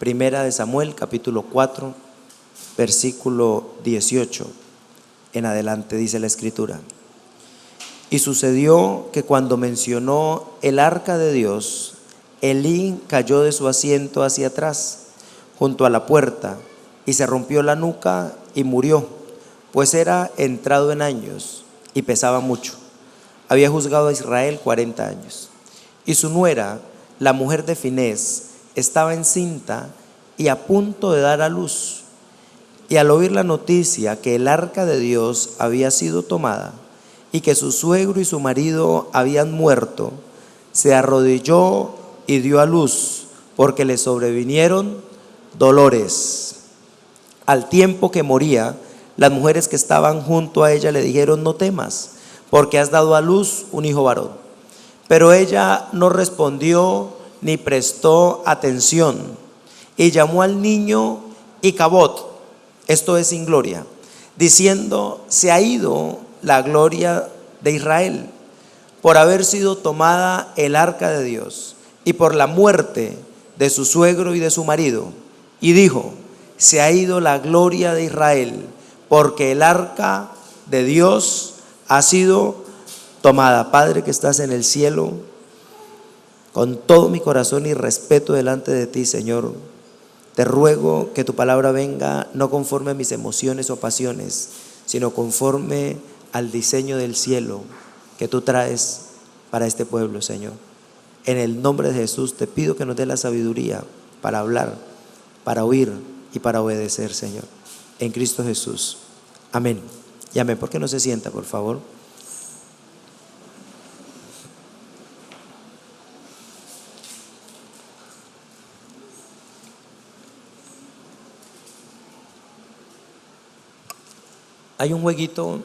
Primera de Samuel, capítulo 4, versículo 18 en adelante, dice la escritura: y sucedió que cuando mencionó el arca de Dios, Elí cayó de su asiento hacia atrás, junto a la puerta, y se rompió la nuca y murió, pues era entrado en años y pesaba mucho. Había juzgado a Israel 40 años. Y su nuera, la mujer de Finés, estaba encinta y a punto de dar a luz. Y al oír la noticia que el arca de Dios había sido tomada y que su suegro y su marido habían muerto, se arrodilló y dio a luz, porque le sobrevinieron dolores. Al tiempo que moría, las mujeres que estaban junto a ella le dijeron: no temas, porque has dado a luz un hijo varón. Pero ella no respondió ni prestó atención, y llamó al niño Icabod, esto es, sin gloria, diciendo: se ha ido la gloria de Israel, por haber sido tomada el arca de Dios, y por la muerte de su suegro y de su marido. Y dijo: se ha ido la gloria de Israel, porque el arca de Dios ha sido tomada. Padre que estás en el cielo, con todo mi corazón y respeto delante de ti, Señor, te ruego que tu palabra venga no conforme a mis emociones o pasiones, sino conforme al diseño del cielo que tú traes para este pueblo, Señor. En el nombre de Jesús te pido que nos dé la sabiduría para hablar, para oír y para obedecer, Señor. En Cristo Jesús. Amén. Y amén. ¿Por qué no se sienta, por favor? Hay un jueguito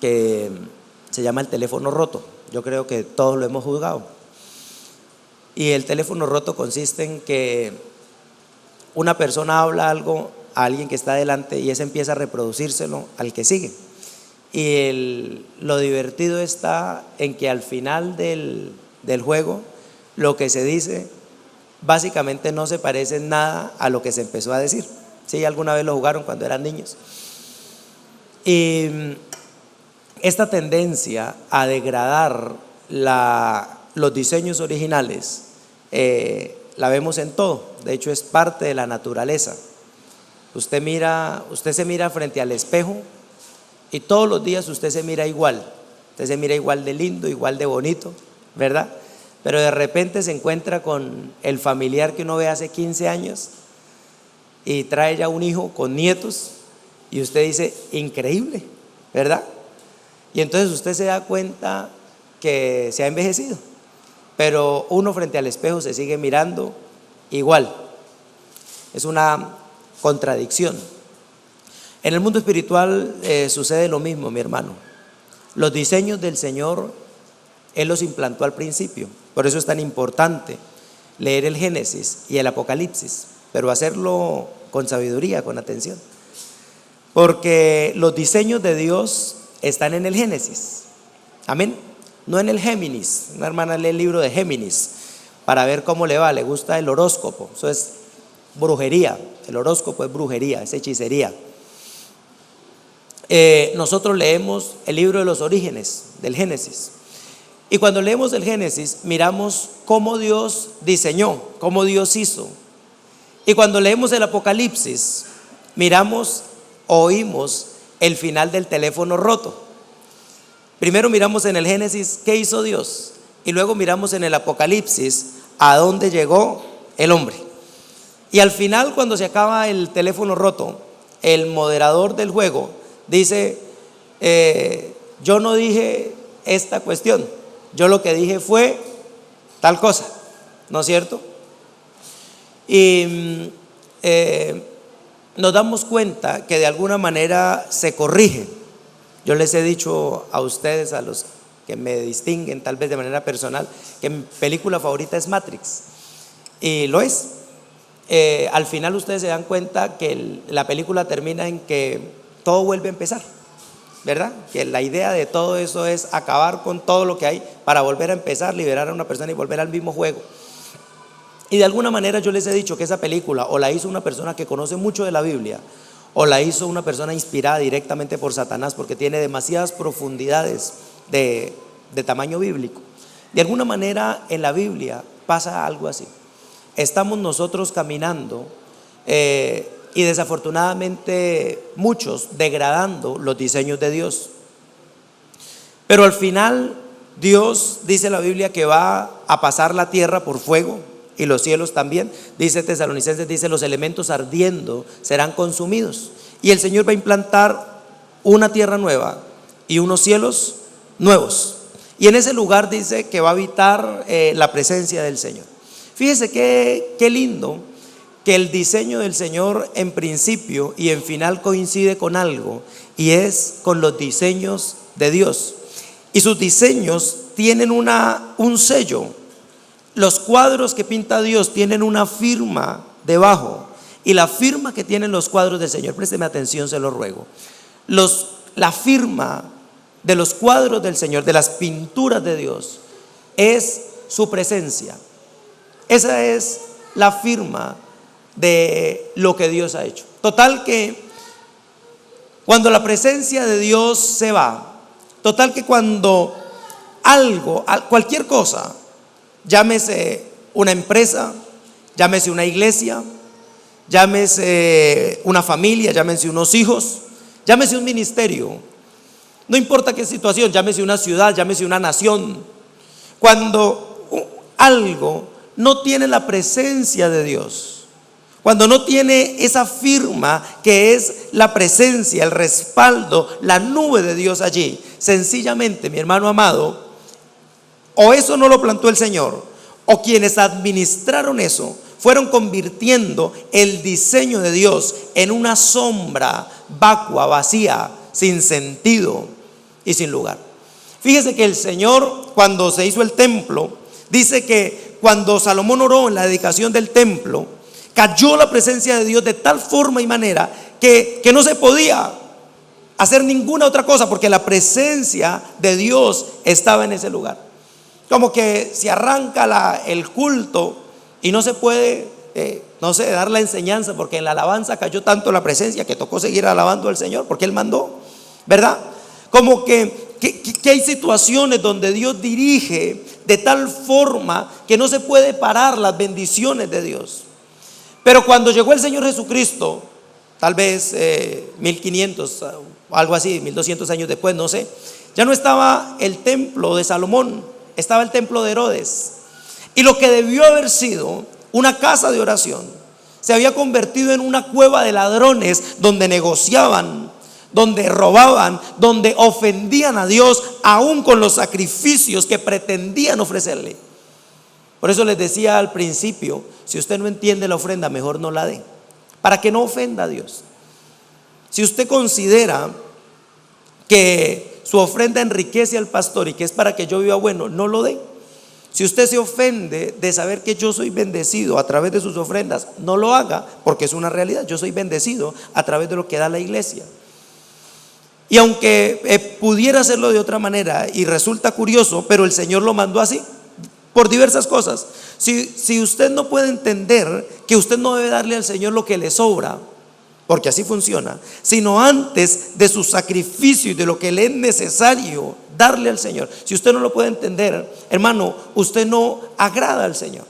que se llama el teléfono roto. Yo creo que todos lo hemos jugado. Y el teléfono roto consiste en que una persona habla algo a alguien que está delante y ese empieza a reproducírselo al que sigue. Y lo divertido está en que al final del juego lo que se dice básicamente no se parece en nada a lo que se empezó a decir. ¿Sí? ¿Alguna vez lo jugaron cuando eran niños? Y esta tendencia a degradar los diseños originales la vemos en todo. De hecho, es parte de la naturaleza. Usted se mira frente al espejo y todos los días usted se mira igual. Usted se mira igual de lindo, igual de bonito, ¿verdad? Pero de repente se encuentra con el familiar que uno ve hace 15 años y trae ya un hijo con nietos y usted dice: increíble, ¿verdad? Y entonces usted se da cuenta que se ha envejecido, pero uno frente al espejo se sigue mirando igual. Es una contradicción. En el mundo espiritual sucede lo mismo, mi hermano. Los diseños del Señor Él los implantó al principio. Por eso es tan importante leer el Génesis y el Apocalipsis, pero hacerlo con sabiduría, con atención, porque los diseños de Dios están en el Génesis. Amén. No en el Géminis. Una hermana lee el libro de Géminis para ver cómo le va. Le gusta el horóscopo. Eso es brujería. El horóscopo es brujería, es hechicería. Nosotros leemos el libro de los orígenes, del Génesis. Y cuando leemos el Génesis, miramos cómo Dios diseñó, cómo Dios hizo. Y cuando leemos el Apocalipsis, oímos el final del teléfono roto. Primero miramos en el Génesis qué hizo Dios, y luego miramos en el Apocalipsis a dónde llegó el hombre. Y al final, cuando se acaba el teléfono roto, el moderador del juego dice: yo no dije esta cuestión, yo lo que dije fue tal cosa, ¿no es cierto? Y nos damos cuenta que de alguna manera se corrige. Yo les he dicho a ustedes, a los que me distinguen tal vez de manera personal, que mi película favorita es Matrix, y lo es. Al final ustedes se dan cuenta que la película termina en que todo vuelve a empezar, ¿verdad? Que la idea de todo eso es acabar con todo lo que hay para volver a empezar, liberar a una persona y volver al mismo juego. Y de alguna manera yo les he dicho que esa película o la hizo una persona que conoce mucho de la Biblia, o la hizo una persona inspirada directamente por Satanás, porque tiene demasiadas profundidades de tamaño bíblico. De alguna manera en la Biblia pasa algo así. Estamos nosotros caminando y desafortunadamente muchos degradando los diseños de Dios. Pero al final Dios, dice la Biblia, que va a pasar la tierra por fuego y los cielos también. Dice Tesalonicenses, dice, los elementos ardiendo serán consumidos. Y el Señor va a implantar una tierra nueva y unos cielos nuevos. Y en ese lugar dice que va a habitar la presencia del Señor. Fíjese qué lindo que el diseño del Señor en principio y en final coincide con algo, y es con los diseños de Dios. Y sus diseños tienen un sello. Los cuadros que pinta Dios tienen una firma debajo, y la firma que tienen los cuadros del Señor, présteme atención, se lo ruego. La firma de los cuadros del Señor, de las pinturas de Dios, es su presencia. Esa es la firma de lo que Dios ha hecho. Total que cuando la presencia de Dios se va, total que cuando algo, cualquier cosa, llámese una empresa, llámese una iglesia, llámese una familia, llámese unos hijos, llámese un ministerio, no importa qué situación, llámese una ciudad, llámese una nación, cuando algo no tiene la presencia de Dios, cuando no tiene esa firma que es la presencia, el respaldo, la nube de Dios allí, sencillamente, mi hermano amado, o eso no lo plantó el Señor, o quienes administraron eso fueron convirtiendo el diseño de Dios en una sombra vacua, vacía, sin sentido y sin lugar. Fíjese que el Señor, cuando se hizo el templo, dice que cuando Salomón oró en la dedicación del templo, cayó la presencia de Dios de tal forma y manera que no se podía hacer ninguna otra cosa, porque la presencia de Dios estaba en ese lugar. Como que se arranca el culto y no se puede, dar la enseñanza, porque en la alabanza cayó tanto la presencia que tocó seguir alabando al Señor, porque Él mandó, ¿verdad? Como que hay situaciones donde Dios dirige de tal forma que no se puede parar las bendiciones de Dios. Pero cuando llegó el Señor Jesucristo, tal vez 1500 o algo así, 1200 años después, no sé, ya no estaba el templo de Salomón, estaba el templo de Herodes. Y lo que debió haber sido una casa de oración se había convertido en una cueva de ladrones, donde negociaban, donde robaban, donde ofendían a Dios, aún con los sacrificios que pretendían ofrecerle. Por eso les decía al principio, si usted no entiende la ofrenda, mejor no la dé, para que no ofenda a Dios. Si usted considera que su ofrenda enriquece al pastor y que es para que yo viva bueno, no lo dé. Si usted se ofende de saber que yo soy bendecido a través de sus ofrendas, no lo haga, porque es una realidad. Yo soy bendecido a través de lo que da la iglesia. Y aunque pudiera hacerlo de otra manera, y resulta curioso, pero el Señor lo mandó así, por diversas cosas. Si usted no puede entender que usted no debe darle al Señor lo que le sobra, porque así funciona, sino antes de su sacrificio y de lo que le es necesario darle al Señor, si usted no lo puede entender, hermano, usted no agrada al Señor.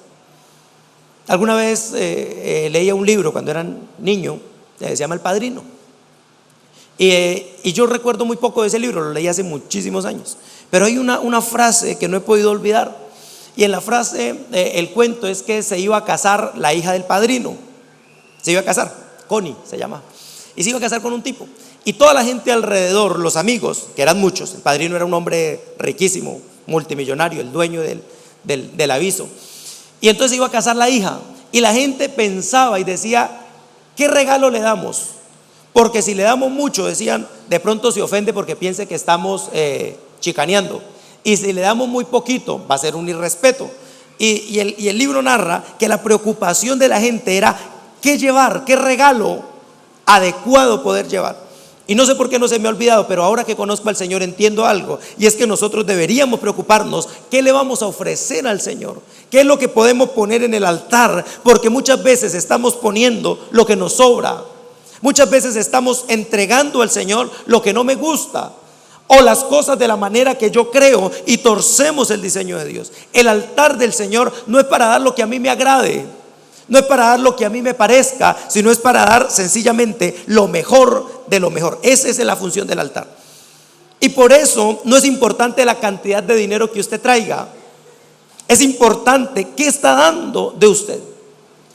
Alguna vez leía un libro cuando era niño, se llama El Padrino, y yo recuerdo muy poco de ese libro, lo leí hace muchísimos años, pero hay una frase que no he podido olvidar. Y en la frase, el cuento es que se iba a casar la hija del padrino, se iba a casar, Connie se llama, y se iba a casar con un tipo, y toda la gente alrededor, los amigos, que eran muchos, el padrino era un hombre riquísimo, multimillonario, el dueño del aviso, y entonces iba a casar la hija, y la gente pensaba y decía, ¿qué regalo le damos? Porque si le damos mucho, decían, de pronto se ofende porque piense que estamos chicaneando, y si le damos muy poquito, va a ser un irrespeto. Y el libro narra que la preocupación de la gente era qué llevar, qué regalo adecuado poder llevar. Y no sé por qué no se me ha olvidado, pero ahora que conozco al Señor entiendo algo, y es que nosotros deberíamos preocuparnos qué le vamos a ofrecer al Señor, qué es lo que podemos poner en el altar, porque muchas veces estamos poniendo lo que nos sobra, muchas veces estamos entregando al Señor lo que no me gusta, o las cosas de la manera que yo creo, y torcemos el diseño de Dios. El altar del Señor no es para dar lo que a mí me agrade, no es para dar lo que a mí me parezca, sino es para dar sencillamente lo mejor de lo mejor. Esa es la función del altar. Y por eso no es importante la cantidad de dinero que usted traiga, es importante qué está dando de usted.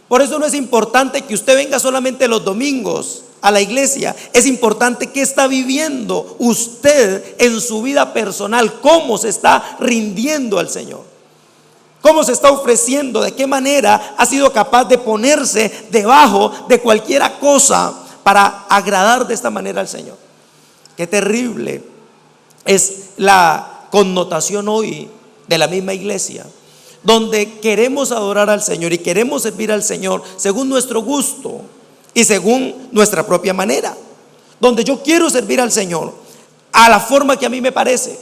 Por eso no es importante que usted venga solamente los domingos a la iglesia, es importante qué está viviendo usted en su vida personal, cómo se está rindiendo al Señor, cómo se está ofreciendo, de qué manera ha sido capaz de ponerse debajo de cualquier cosa para agradar de esta manera al Señor. Qué terrible es la connotación hoy de la misma iglesia, donde queremos adorar al Señor y queremos servir al Señor según nuestro gusto y según nuestra propia manera, donde yo quiero servir al Señor a la forma que a mí me parece.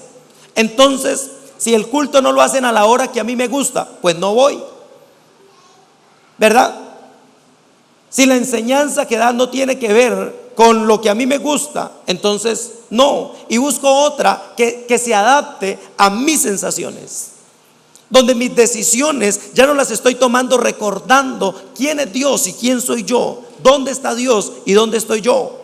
Entonces, si el culto no lo hacen a la hora que a mí me gusta, pues no voy, ¿verdad? Si la enseñanza que dan no tiene que ver con lo que a mí me gusta, entonces no, y busco otra que se adapte a mis sensaciones, donde mis decisiones ya no las estoy tomando recordando quién es Dios y quién soy yo, dónde está Dios y dónde estoy yo,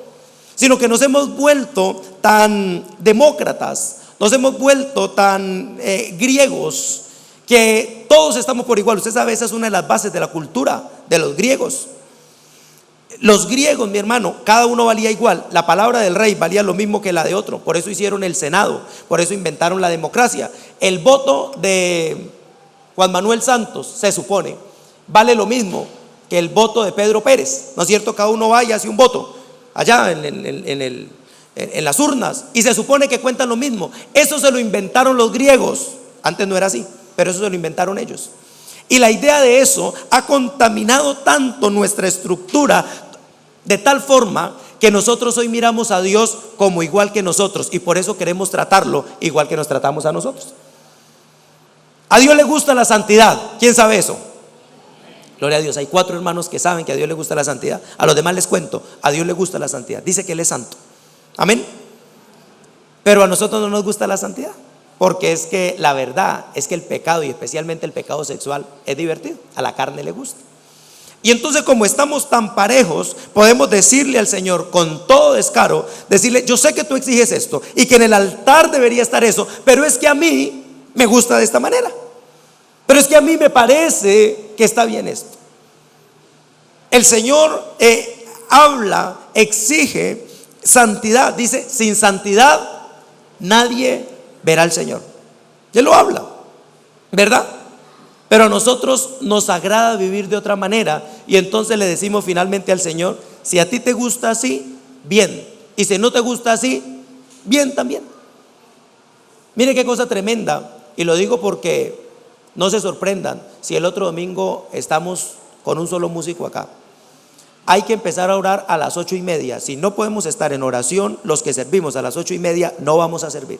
sino que nos hemos vuelto tan demócratas, nos hemos vuelto tan griegos, que todos estamos por igual. Usted sabe, esa es una de las bases de la cultura de los griegos. Los griegos, mi hermano, cada uno valía igual. La palabra del rey valía lo mismo que la de otro. Por eso hicieron el Senado, por eso inventaron la democracia. El voto de Juan Manuel Santos, se supone, vale lo mismo que el voto de Pedro Pérez, ¿no es cierto? Cada uno va y hace un voto allá en las urnas, y se supone que cuentan lo mismo. Eso se lo inventaron los griegos. Antes no era así, pero eso se lo inventaron ellos. Y la idea de eso ha contaminado tanto nuestra estructura, de tal forma que nosotros hoy miramos a Dios como igual que nosotros, y por eso queremos tratarlo igual que nos tratamos a nosotros. A Dios le gusta la santidad. ¿Quién sabe eso? Gloria a Dios. Hay 4 hermanos que saben que a Dios le gusta la santidad. A los demás les cuento, a Dios le gusta la santidad. Dice que Él es santo. Amén. Pero a nosotros no nos gusta la santidad, porque es que la verdad es que el pecado, y especialmente el pecado sexual, es divertido. A la carne le gusta. Y entonces, como estamos tan parejos, podemos decirle al Señor con todo descaro, decirle: yo sé que tú exiges esto y que en el altar debería estar eso, pero es que a mí me gusta de esta manera, pero es que a mí me parece que está bien esto. El Señor habla, exige santidad. Dice: sin santidad nadie verá al Señor. Él lo habla, ¿verdad? Pero a nosotros nos agrada vivir de otra manera, y entonces le decimos finalmente al Señor: si a ti te gusta así, bien, y si no te gusta así, bien también. Mire qué cosa tremenda, y lo digo porque no se sorprendan si el otro domingo estamos con un solo músico acá. Hay que empezar a orar a las 8:30. Si no podemos estar en oración, los que servimos a las 8:30 no vamos a servir.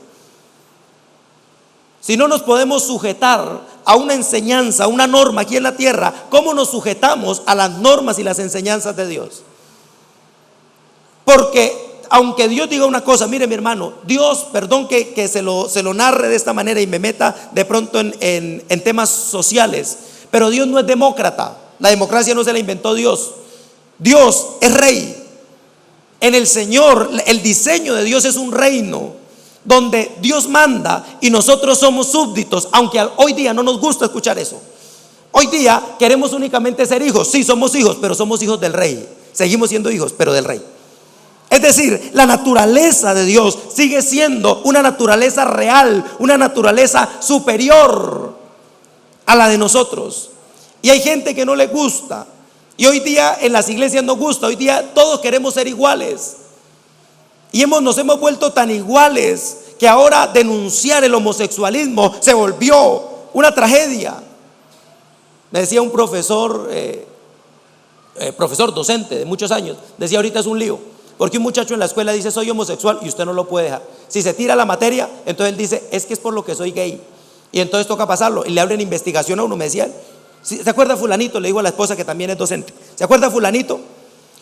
Si no nos podemos sujetar a una enseñanza, a una norma aquí en la tierra, ¿cómo nos sujetamos a las normas y las enseñanzas de Dios? Porque aunque Dios diga una cosa, mire mi hermano, Dios, perdón que se lo narre de esta manera y me meta de pronto en temas sociales, pero Dios no es demócrata. La democracia no se la inventó Dios. Dios es rey. En el Señor, el diseño de Dios es un reino donde Dios manda y nosotros somos súbditos, aunque hoy día no nos gusta escuchar eso. Hoy día queremos únicamente ser hijos. Sí, somos hijos, pero somos hijos del rey. Seguimos siendo hijos, pero del rey. Es decir, la naturaleza de Dios sigue siendo una naturaleza real, una naturaleza superior a la de nosotros. Y hay gente que no le gusta, y hoy día en las iglesias no gusta. Hoy día todos queremos ser iguales, y nos hemos vuelto tan iguales que ahora denunciar el homosexualismo se volvió una tragedia. Me decía un profesor docente de muchos años, decía: ahorita es un lío, Porque un muchacho en la escuela dice soy homosexual y usted no lo puede dejar. Si se tira la materia, entonces él dice es que es por lo que soy gay. Y entonces toca pasarlo. Y le abren investigación a uno. Me decía, ¿se acuerda fulanito? Le digo a la esposa que también es docente. ¿Se acuerda fulanito?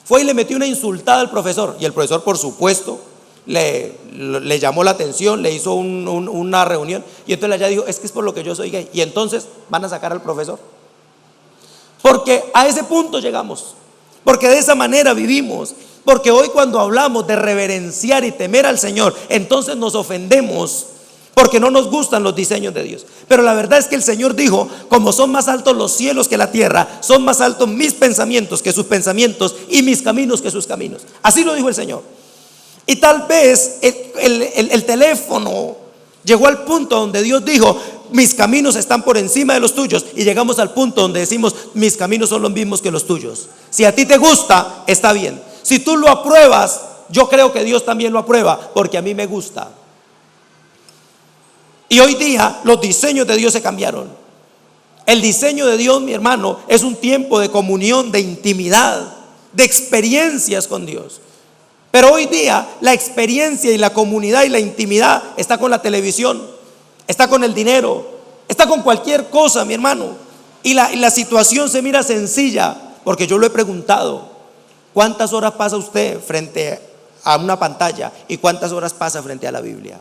Fue y le metió una insultada al profesor. Y el profesor, por supuesto, le llamó la atención, le hizo una reunión. Y entonces ella dijo, es que es por lo que yo soy gay. Y entonces van a sacar al profesor. Porque a ese punto llegamos. Porque de esa manera vivimos. Porque hoy cuando hablamos de reverenciar y temer al Señor, entonces nos ofendemos porque no nos gustan los diseños de Dios. Pero la verdad es que el Señor dijo, como son más altos los cielos que la tierra, son más altos mis pensamientos que sus pensamientos y mis caminos que sus caminos. Así lo dijo el Señor. Y tal vez el teléfono llegó al punto donde Dios dijo, mis caminos están por encima de los tuyos. Y llegamos al punto donde decimos, mis caminos son los mismos que los tuyos. Si a ti te gusta, está bien. Si tú lo apruebas, yo creo que Dios también lo aprueba, porque a mí me gusta. Y hoy día los diseños de Dios se cambiaron. El diseño de Dios, mi hermano, es un tiempo de comunión, de intimidad, de experiencias con Dios. Pero hoy día la experiencia y la comunidad y la intimidad está con la televisión, está con el dinero, está con cualquier cosa, mi hermano. Y la situación se mira sencilla, porque yo lo he preguntado, ¿cuántas horas pasa usted frente a una pantalla y cuántas horas pasa frente a la Biblia?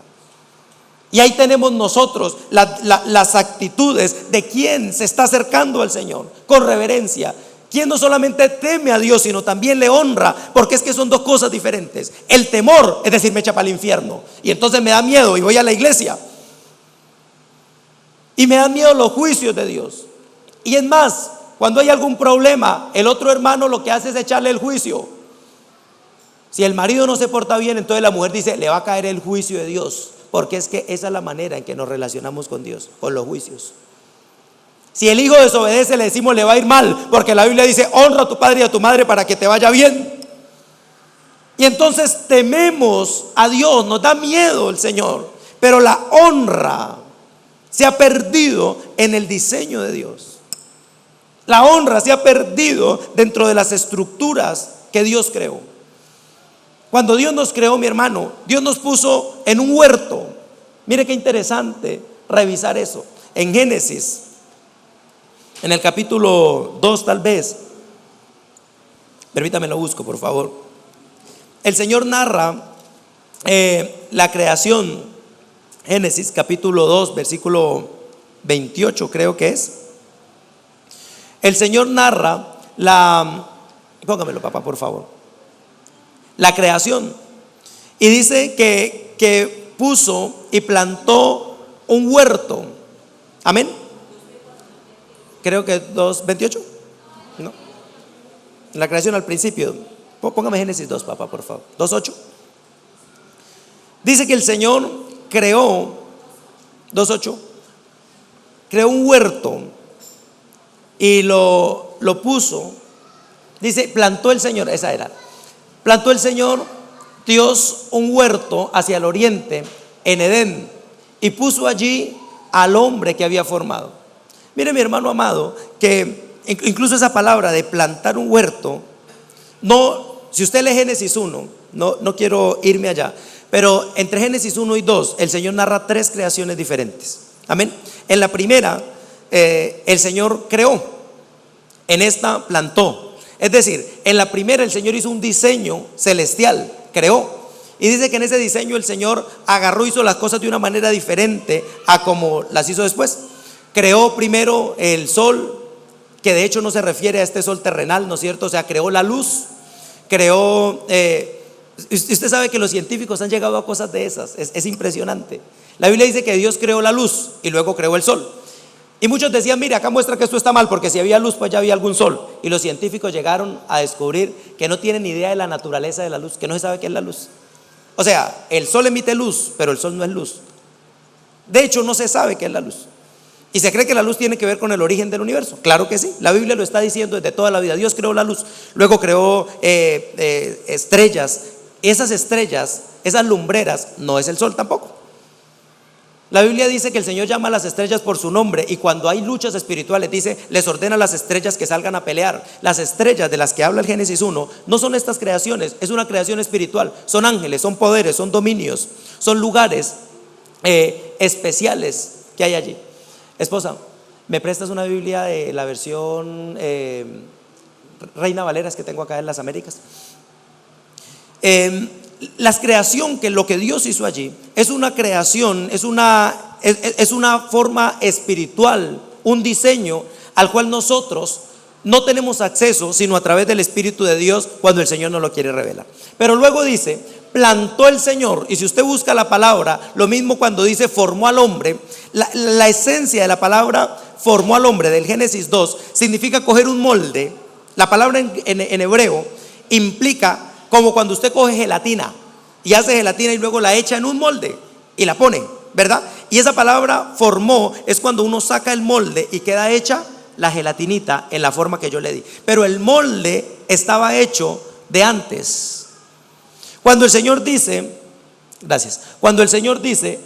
Y ahí tenemos nosotros las actitudes de quien se está acercando al Señor con reverencia, quien no solamente teme a Dios, sino también le honra, porque es que son dos cosas diferentes. El temor es decir, me echa para el infierno y entonces me da miedo y voy a la iglesia, y me dan miedo los juicios de Dios. Y es más, cuando hay algún problema, el otro hermano lo que hace es echarle el juicio. Si el marido no se porta bien, entonces la mujer dice, le va a caer el juicio de Dios. Porque es que esa es la manera en que nos relacionamos con Dios, con los juicios. Si el hijo desobedece, le decimos le va a ir mal, porque la Biblia dice honra a tu padre y a tu madre para que te vaya bien. Y entonces tememos a Dios, nos da miedo el Señor, pero la honra se ha perdido en el diseño de Dios. La honra se ha perdido dentro de las estructuras que Dios creó. Cuando Dios nos creó, mi hermano, Dios nos puso en un huerto. Mire qué interesante revisar eso. En Génesis, en el capítulo 2 tal vez, permítame lo busco por favor. El Señor narra la creación. Génesis capítulo 2 versículo 28 creo que es. El Señor narra póngamelo papá por favor, la creación, y dice que puso y plantó un huerto. Amén. Creo que 2:28. No, la creación al principio. Póngame Génesis 2 papá por favor, 2:8. Dice que el Señor creó 2:8, creó un huerto y lo puso. Dice plantó el Señor, esa era. Plantó el Señor Dios un huerto hacia el oriente en Edén y puso allí al hombre que había formado. Mire mi hermano amado, que incluso esa palabra de plantar un huerto, no, si usted lee Génesis 1, no quiero irme allá, pero entre Génesis 1 y 2 el Señor narra tres creaciones diferentes. Amén. En la primera el Señor creó, en esta plantó. Es decir, en la primera el Señor hizo un diseño celestial, creó. Y dice que en ese diseño el Señor agarró, hizo las cosas de una manera diferente a como las hizo después. Creó primero el sol, que de hecho no se refiere a este sol terrenal, ¿no es cierto? O sea, creó la luz, creó, usted sabe que los científicos han llegado a cosas de esas, es impresionante. La Biblia dice que Dios creó la luz y luego creó el sol. Y muchos decían, mire, acá muestra que esto está mal, porque si había luz, pues ya había algún sol. Y los científicos llegaron a descubrir que no tienen ni idea de la naturaleza de la luz, que no se sabe qué es la luz. O sea, el sol emite luz, pero el sol no es luz. De hecho, no se sabe qué es la luz. Y se cree que la luz tiene que ver con el origen del universo. Claro que sí, la Biblia lo está diciendo desde toda la vida. Dios creó la luz, luego creó estrellas. Esas estrellas, esas lumbreras, no es el sol tampoco. La Biblia dice que el Señor llama a las estrellas por su nombre, y cuando hay luchas espirituales dice, les ordena a las estrellas que salgan a pelear. Las estrellas de las que habla el Génesis 1 no son estas creaciones, es una creación espiritual. Son ángeles, son poderes, son dominios, son lugares especiales que hay allí. Esposa, ¿me prestas una Biblia de la versión Reina Valera, es que tengo acá en las Américas? La creación, que lo que Dios hizo allí es una creación, es una forma espiritual, un diseño al cual nosotros no tenemos acceso sino a través del Espíritu de Dios, cuando el Señor nos lo quiere revelar. Pero luego dice, plantó el Señor, y si usted busca la palabra, lo mismo cuando dice formó al hombre, la esencia de la palabra formó al hombre del Génesis 2 significa coger un molde. La palabra en hebreo implica como cuando usted coge gelatina y hace gelatina y luego la echa en un molde y la pone, ¿verdad? Y esa palabra formó es cuando uno saca el molde y queda hecha la gelatinita en la forma que yo le di. Pero el molde estaba hecho de antes. Cuando el Señor dice, gracias, cuando el Señor dice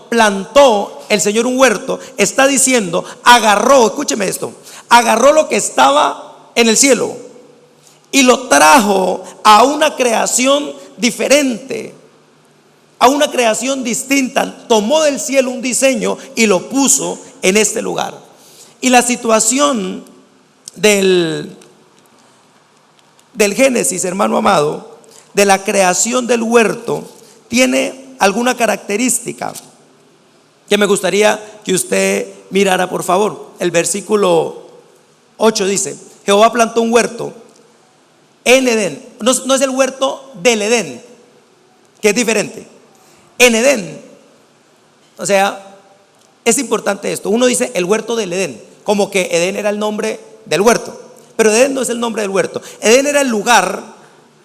plantó el Señor un huerto, está diciendo, agarró, escúcheme esto, agarró lo que estaba en el cielo y lo trajo a una creación diferente, a una creación distinta. Tomó del cielo un diseño y lo puso en este lugar. Y la situación del Génesis, hermano amado, de la creación del huerto, tiene alguna característica que me gustaría que usted mirara, por favor. El versículo 8 dice, Jehová plantó un huerto en Edén. No es el huerto del Edén, que es diferente. En Edén, o sea, es importante esto. Uno dice el huerto del Edén, como que Edén era el nombre del huerto, pero Edén no es el nombre del huerto. Edén era el lugar,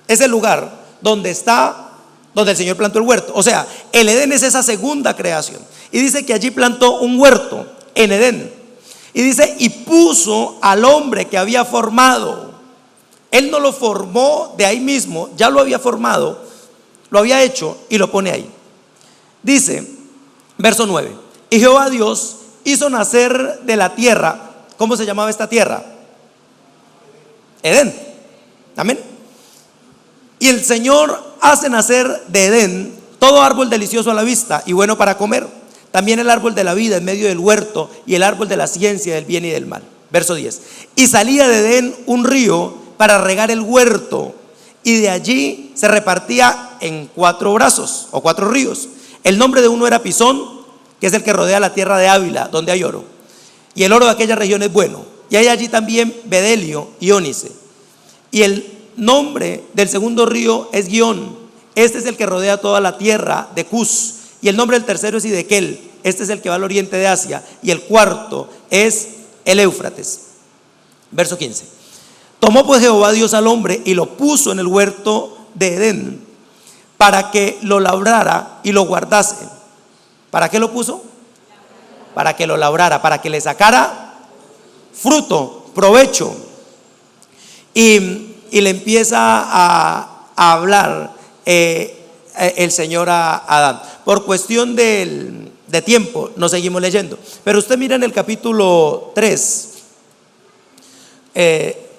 es el lugar donde el Señor plantó el huerto. O sea, el Edén es esa segunda creación. Y dice que allí plantó un huerto en Edén. Y dice, y puso al hombre que había formado. Él no lo formó de ahí mismo, ya lo había formado, lo había hecho y lo pone ahí. Dice, verso 9, y Jehová Dios hizo nacer de la tierra. ¿Cómo se llamaba esta tierra? Edén. Amén. Y el Señor hace nacer de Edén todo árbol delicioso a la vista y bueno para comer, también el árbol de la vida en medio del huerto y el árbol de la ciencia del bien y del mal. Verso 10, y salía de Edén un río para regar el huerto, y de allí se repartía en 4 brazos o 4 ríos. El nombre de uno era Pisón, que es el que rodea la tierra de Ávila, donde hay oro, y el oro de aquella región es bueno, y hay allí también bedelio y ónice. Y el nombre del segundo río es Gihón, este es el que rodea toda la tierra de Cus. Y el nombre del tercero es Hidekel, este es el que va al oriente de Asia. Y el cuarto es el Éufrates. Verso 15, tomó pues Jehová Dios al hombre y lo puso en el huerto de Edén para que lo labrara y lo guardase. ¿Para qué lo puso? Para que lo labrara, para que le sacara fruto, provecho. Y le empieza a hablar el Señor a Adán. Por cuestión de tiempo no seguimos leyendo, pero usted mira en el capítulo 3,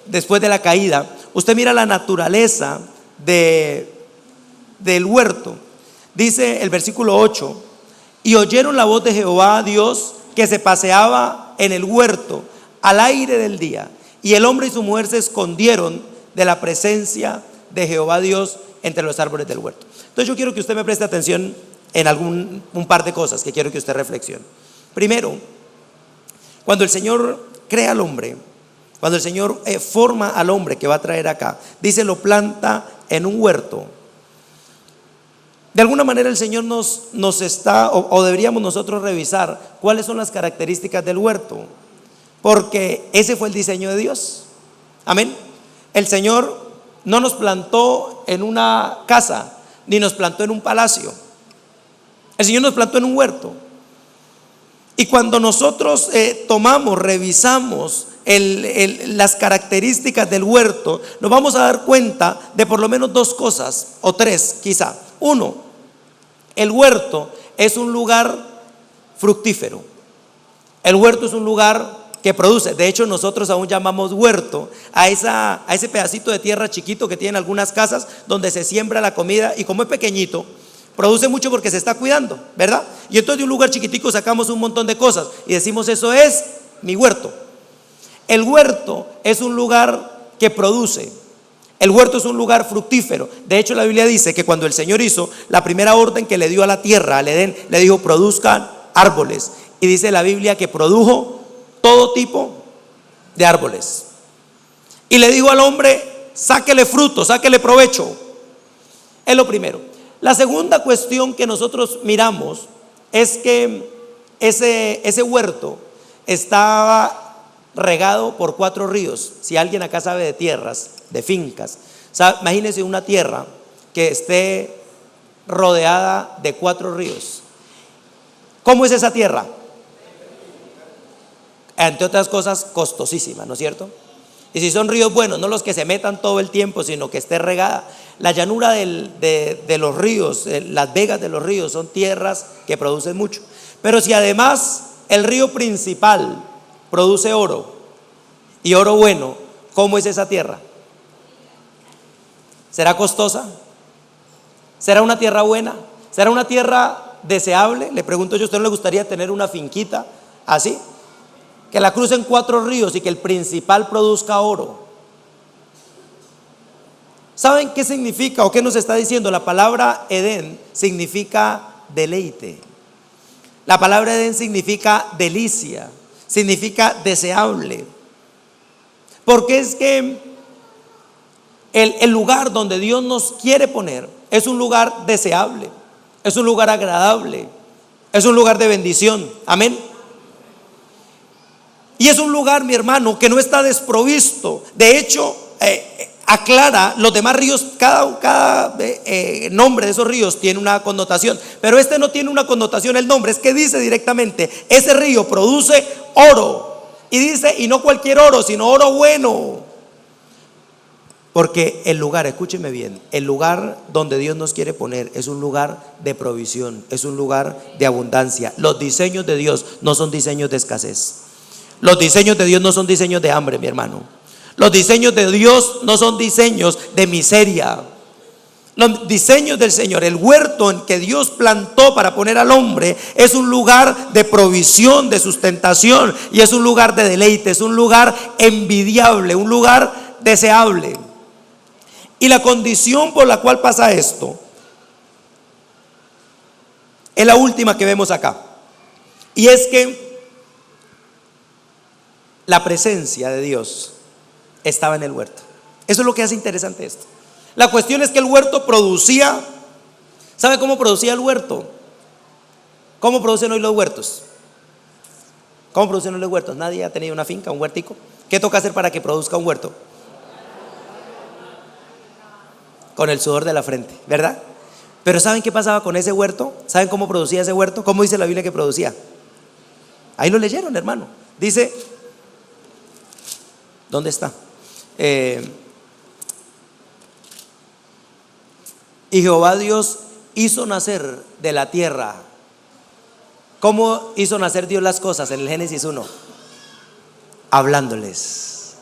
después de la caída, usted mira la naturaleza del huerto. Dice el versículo 8, y oyeron la voz de Jehová Dios que se paseaba en el huerto al aire del día, y el hombre y su mujer se escondieron de la presencia de Jehová Dios entre los árboles del huerto. Entonces yo quiero que usted me preste atención en un par de cosas que quiero que usted reflexione. Primero, cuando el Señor crea al hombre, cuando el Señor forma al hombre que va a traer acá, dice lo planta en un huerto. De alguna manera el Señor nos está, o deberíamos nosotros revisar cuáles son las características del huerto, porque ese fue el diseño de Dios. Amén. El Señor no nos plantó en una casa, ni nos plantó en un palacio. El Señor nos plantó en un huerto. Y cuando nosotros revisamos las características del huerto, nos vamos a dar cuenta de por lo menos 2 cosas, o 3 quizá. Uno, El huerto es un lugar fructífero. El huerto es un lugar que produce. De hecho, nosotros aún llamamos huerto a ese pedacito de tierra chiquito que tienen algunas casas donde se siembra la comida, y como es pequeñito, produce mucho porque se está cuidando, ¿verdad? Y entonces de un lugar chiquitico sacamos un montón de cosas y decimos: eso es mi huerto. El huerto es un lugar que produce. El huerto es un lugar fructífero. De hecho, la Biblia dice que cuando el Señor hizo la primera orden que le dio a la tierra, al Edén, le dijo: produzcan árboles. Y dice la Biblia que produjo todo tipo de árboles. Y le dijo al hombre: sáquele fruto, sáquele provecho. Es lo primero. La segunda cuestión que nosotros miramos es que ese huerto estaba regado por 4 ríos. Si alguien acá sabe de tierras, de fincas, imagínense una tierra que esté rodeada de 4 ríos. ¿Cómo es esa tierra? Entre otras cosas, costosísima, ¿no es cierto? Y si son ríos buenos, no los que se metan todo el tiempo, sino que esté regada. La llanura de los ríos, las vegas de los ríos, son tierras que producen mucho. Pero si además el río principal produce oro, y oro bueno, ¿cómo es esa tierra? ¿Será costosa? ¿Será una tierra buena? ¿Será una tierra deseable? Le pregunto yo: ¿a usted no le gustaría tener una finquita así? Que la crucen 4 ríos y que el principal produzca oro. ¿Saben qué significa o qué nos está diciendo? La palabra Edén significa deleite. La palabra Edén significa delicia, significa deseable. Porque es que el lugar donde Dios nos quiere poner es un lugar deseable, es un lugar agradable, es un lugar de bendición. Amén. Y es un lugar, mi hermano, que no está desprovisto. De hecho, aclara los demás ríos. Cada nombre de esos ríos tiene una connotación, pero este no tiene una connotación el nombre. Es que dice directamente: ese río produce oro. Y dice: y no cualquier oro, sino oro bueno. Porque el lugar, escúcheme bien, el lugar donde Dios nos quiere poner es un lugar de provisión, es un lugar de abundancia. Los diseños de Dios no son diseños de escasez. Los diseños de Dios no son diseños de hambre, mi hermano. Los diseños de Dios no son diseños de miseria. Los diseños del Señor, el huerto en que Dios plantó para poner al hombre, es un lugar de provisión, de sustentación, y es un lugar de deleite, es un lugar envidiable, un lugar deseable. Y la condición por la cual pasa esto es la última que vemos acá, y es que la presencia de Dios estaba en el huerto. Eso es lo que hace interesante esto. La cuestión es que el huerto producía. ¿Sabe cómo producía el huerto? ¿Cómo producen hoy los huertos? ¿Cómo producen hoy los huertos? ¿Nadie ha tenido una finca, un huertico? ¿Qué toca hacer para que produzca un huerto? Con el sudor de la frente, ¿verdad? Pero ¿saben qué pasaba con ese huerto? ¿Saben cómo producía ese huerto? ¿Cómo dice la Biblia que producía? Ahí lo leyeron, hermano. Dice, ¿dónde está? Y Jehová Dios hizo nacer de la tierra. ¿Cómo hizo nacer Dios las cosas en el Génesis 1? Hablándoles.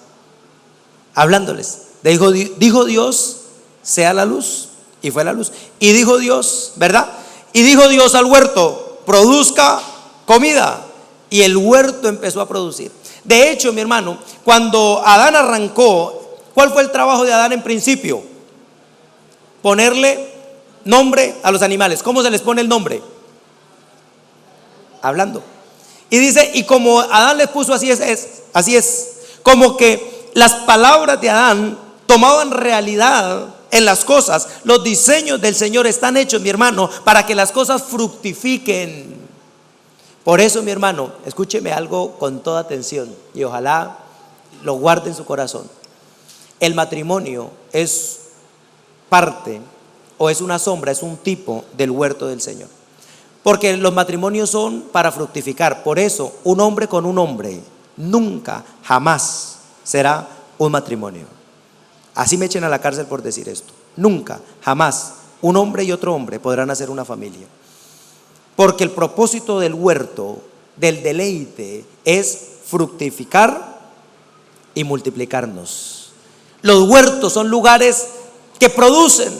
Dijo Dios: sea la luz, y fue la luz. Y dijo Dios, ¿verdad? Y dijo Dios al huerto: produzca comida. Y el huerto empezó a producir. De hecho, mi hermano, cuando Adán arrancó, ¿cuál fue el trabajo de Adán en principio? Ponerle nombre a los animales. ¿Cómo se les pone el nombre? Hablando. Y dice, y como Adán les puso así es, como que las palabras de Adán tomaban realidad en las cosas. Los diseños del Señor están hechos, mi hermano, para que las cosas fructifiquen. Por eso, mi hermano, escúcheme algo con toda atención y ojalá lo guarde en su corazón. El matrimonio es parte, o es una sombra, es un tipo del huerto del Señor. Porque los matrimonios son para fructificar. Por eso, un hombre con un hombre nunca, jamás será un matrimonio. Así me echen a la cárcel por decir esto. Nunca, jamás un hombre y otro hombre podrán hacer una familia. Porque el propósito del huerto, del deleite, es fructificar y multiplicarnos. Los huertos son lugares que producen.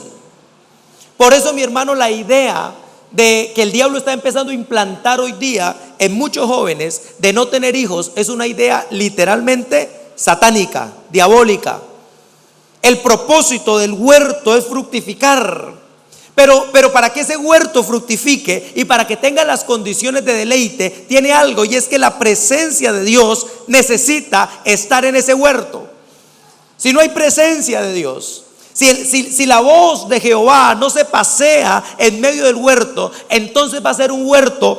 Por eso, mi hermano, la idea de que el diablo está empezando a implantar hoy día en muchos jóvenes de no tener hijos es una idea literalmente satánica, diabólica. El propósito del huerto es fructificar. Pero para que ese huerto fructifique y para que tenga las condiciones de deleite, tiene algo, y es que la presencia de Dios necesita estar en ese huerto. Si no hay presencia de Dios, si la voz de Jehová no se pasea en medio del huerto, entonces va a ser un huerto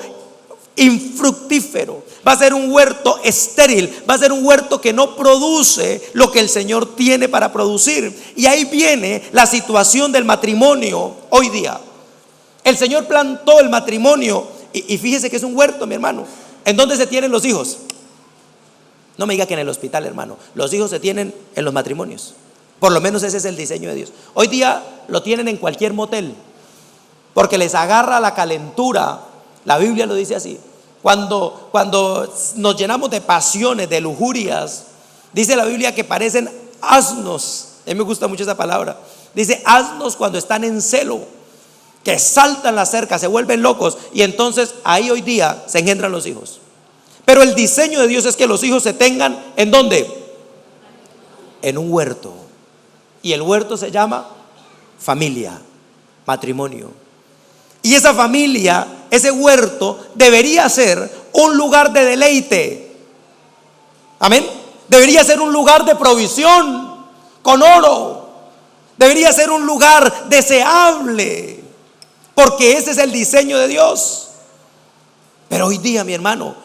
infructífero, va a ser un huerto estéril, va a ser un huerto que no produce lo que el Señor tiene para producir. Y ahí viene la situación del matrimonio hoy día. El Señor plantó el matrimonio y fíjese que es un huerto, mi hermano. ¿En dónde se tienen los hijos? No me diga que en el hospital, hermano. Los hijos se tienen en los matrimonios. Por lo menos ese es el diseño de Dios. Hoy día lo tienen en cualquier motel, porque les agarra la calentura. La Biblia lo dice así. Cuando nos llenamos de pasiones, de lujurias, dice la Biblia que parecen asnos. A mí me gusta mucho esa palabra. Dice asnos cuando están en celo, que saltan la cerca, se vuelven locos, y entonces ahí hoy día se engendran los hijos. Pero el diseño de Dios es que los hijos se tengan ¿en dónde? En un huerto. Y el huerto se llama familia, matrimonio. Y esa familia, ese huerto, debería ser un lugar de deleite. Amén. Debería ser un lugar de provisión con oro. Debería ser un lugar deseable, porque ese es el diseño de Dios. Pero hoy día, mi hermano,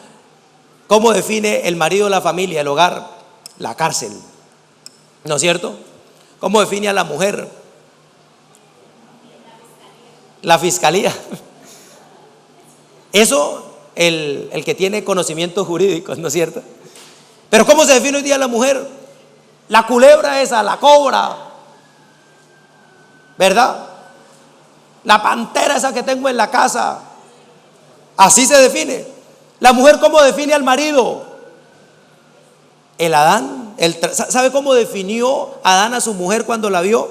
¿cómo define el marido la familia, el hogar? La cárcel, ¿no es cierto? ¿Cómo define a la mujer? La fiscalía. Eso el que tiene conocimientos jurídicos, ¿no es cierto? Pero ¿cómo se define hoy día la mujer? La culebra esa, la cobra, ¿verdad? La pantera esa que tengo en la casa. Así se define. La mujer, ¿cómo define al marido? El Adán. ¿Sabe cómo definió Adán a su mujer cuando la vio?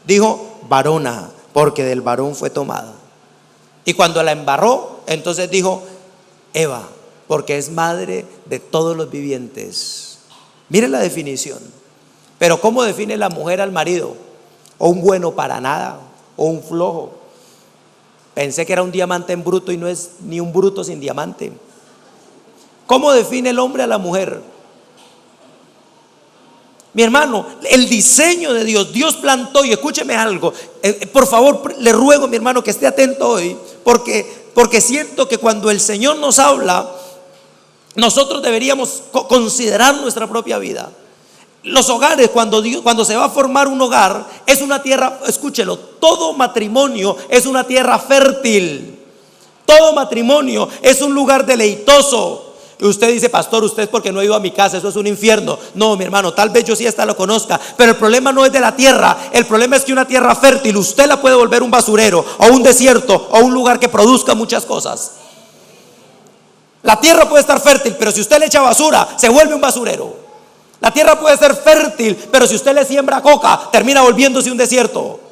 Dijo varona, porque del varón fue tomada. Y cuando la embarró, entonces dijo Eva, porque es madre de todos los vivientes. Miren la definición. Pero ¿cómo define la mujer al marido? O un bueno para nada, o un flojo. Pensé que era un diamante en bruto y no es ni un bruto sin diamante. ¿Cómo define el hombre a la mujer? Mi hermano, el diseño de Dios, Dios plantó, y escúcheme algo, por favor, le ruego, mi hermano, que esté atento hoy, porque siento que cuando el Señor nos habla, nosotros deberíamos considerar nuestra propia vida. Los hogares, cuando se va a formar un hogar, es una tierra, escúchelo, todo matrimonio es una tierra fértil. Todo matrimonio es un lugar deleitoso. Y usted dice, pastor, usted es porque no ha ido a mi casa, eso es un infierno. No, mi hermano, tal vez yo sí hasta lo conozca, pero el problema no es de la tierra. El problema es que una tierra fértil usted la puede volver un basurero, o un desierto, o un lugar que produzca muchas cosas. La tierra puede estar fértil, pero si usted le echa basura, se vuelve un basurero. La tierra puede ser fértil, pero si usted le siembra coca, termina volviéndose un desierto.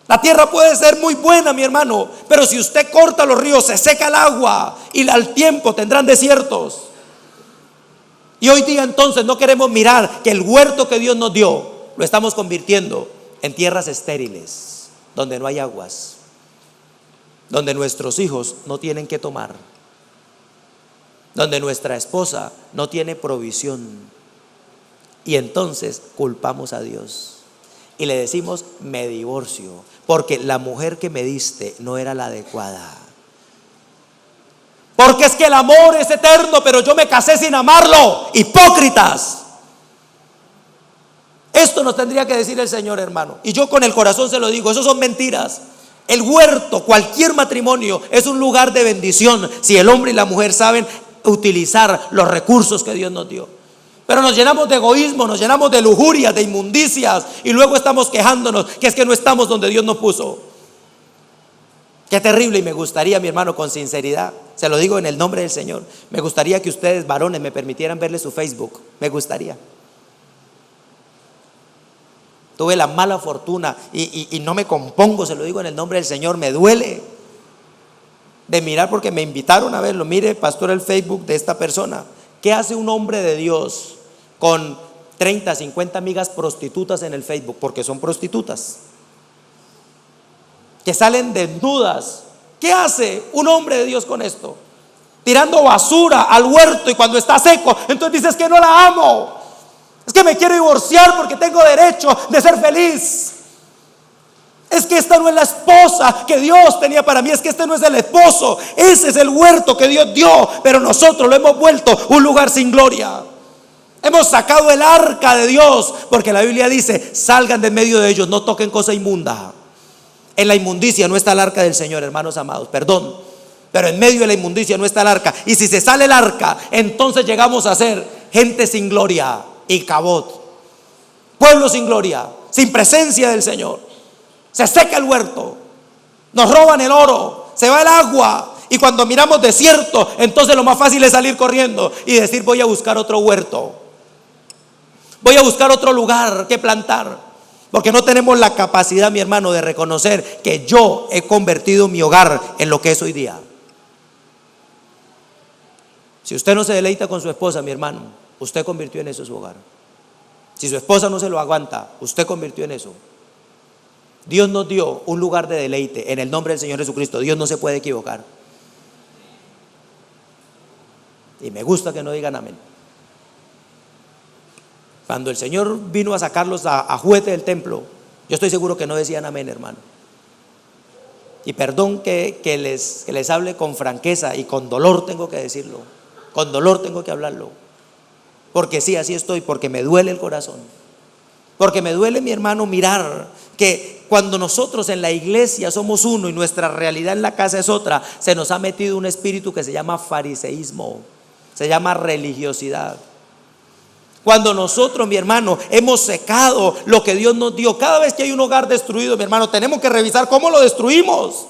La tierra puede ser muy buena, mi hermano, pero si usted corta los ríos, se seca el agua y al tiempo tendrán desiertos. Y hoy día entonces no queremos mirar que el huerto que Dios nos dio lo estamos convirtiendo en tierras estériles, donde no hay aguas, donde nuestros hijos no tienen que tomar, donde nuestra esposa no tiene provisión. Y entonces culpamos a Dios y le decimos: me divorcio, porque la mujer que me diste no era la adecuada. Porque es que el amor es eterno, pero yo me casé sin amarlo. Hipócritas. Esto nos tendría que decir el Señor, hermano, y yo con el corazón se lo digo, eso son mentiras. El huerto, cualquier matrimonio, es un lugar de bendición si el hombre y la mujer saben utilizar los recursos que Dios nos dio. Pero nos llenamos de egoísmo, nos llenamos de lujurias, de inmundicias, y luego estamos quejándonos que es que no estamos donde Dios nos puso. Qué terrible. Y me gustaría, mi hermano, con sinceridad, se lo digo en el nombre del Señor, me gustaría que ustedes, varones, me permitieran verle su Facebook. Me gustaría. Tuve la mala fortuna y no me compongo, se lo digo en el nombre del Señor, me duele de mirar, porque me invitaron a verlo. Mire, pastor, el Facebook de esta persona. ¿Qué hace un hombre de Dios con 30, 50 amigas prostitutas en el Facebook? Porque son prostitutas, que salen desnudas. ¿Qué hace un hombre de Dios con esto? Tirando basura al huerto, y cuando está seco, entonces dices que no la amo. Es que me quiero divorciar porque tengo derecho de ser feliz. Es que esta no es la esposa que Dios tenía para mí. Es que este no es el esposo. Ese es el huerto que Dios dio, pero nosotros lo hemos vuelto un lugar sin gloria. Hemos sacado el arca de Dios, porque la Biblia dice: salgan de medio de ellos, no toquen cosa inmunda. En la inmundicia no está el arca del Señor, hermanos amados, perdón, pero en medio de la inmundicia no está el arca. Y si se sale el arca, entonces llegamos a ser gente sin gloria y cabot, pueblo sin gloria, sin presencia del Señor. Se seca el huerto, nos roban el oro, se va el agua, y cuando miramos desierto, entonces lo más fácil es salir corriendo y decir: voy a buscar otro huerto, voy a buscar otro lugar que plantar. Porque no tenemos la capacidad, mi hermano, de reconocer que yo he convertido mi hogar en lo que es hoy día. Si usted no se deleita con su esposa, mi hermano, usted convirtió en eso su hogar. Si su esposa no se lo aguanta, usted convirtió en eso. Dios nos dio un lugar de deleite en el nombre del Señor Jesucristo. Dios no se puede equivocar. Y me gusta que no digan amén. Cuando el Señor vino a sacarlos a juguete del templo, yo estoy seguro que no decían amén, hermano. Y perdón que les hable con franqueza y con dolor, tengo que decirlo. Con dolor tengo que hablarlo. Porque sí, así estoy, porque me duele el corazón. Porque me duele, mi hermano, mirar que cuando nosotros en la iglesia somos uno y nuestra realidad en la casa es otra, se nos ha metido un espíritu que se llama fariseísmo, se llama religiosidad. Cuando nosotros, mi hermano, hemos secado lo que Dios nos dio. Cada vez que hay un hogar destruido, mi hermano, tenemos que revisar cómo lo destruimos.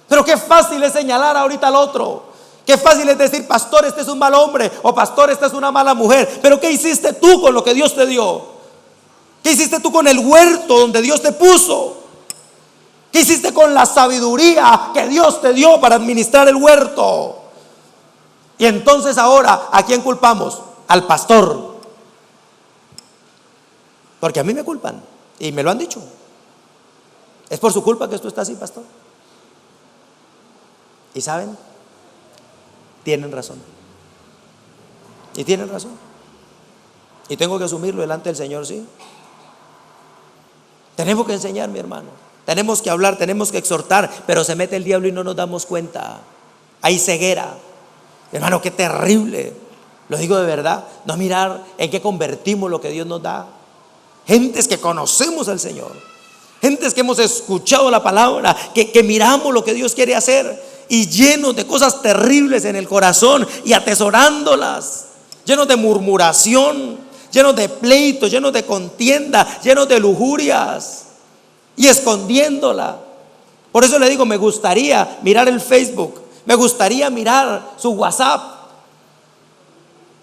Pero qué fácil es señalar ahorita al otro. Qué fácil es decir: pastor, este es un mal hombre, o pastor, esta es una mala mujer. Pero ¿qué hiciste tú con lo que Dios te dio? ¿Qué hiciste tú con el huerto donde Dios te puso? ¿Qué hiciste con la sabiduría que Dios te dio para administrar el huerto? Y entonces ahora, ¿a quién culpamos? Al pastor. Porque a mí me culpan y me lo han dicho. Es por su culpa que esto está así, pastor. Y saben, tienen razón. Y tienen razón. Y tengo que asumirlo delante del Señor, sí. Tenemos que enseñar, mi hermano. Tenemos que hablar, tenemos que exhortar, pero se mete el diablo y no nos damos cuenta. Hay ceguera. Hermano, qué terrible. Lo digo de verdad. No mirar en qué convertimos lo que Dios nos da. Gentes que conocemos al Señor, gentes que hemos escuchado la palabra, que miramos lo que Dios quiere hacer, y llenos de cosas terribles en el corazón y atesorándolas, llenos de murmuración, llenos de pleitos, llenos de contienda, llenos de lujurias, y escondiéndola. Por eso le digo, me gustaría mirar el Facebook, me gustaría mirar su WhatsApp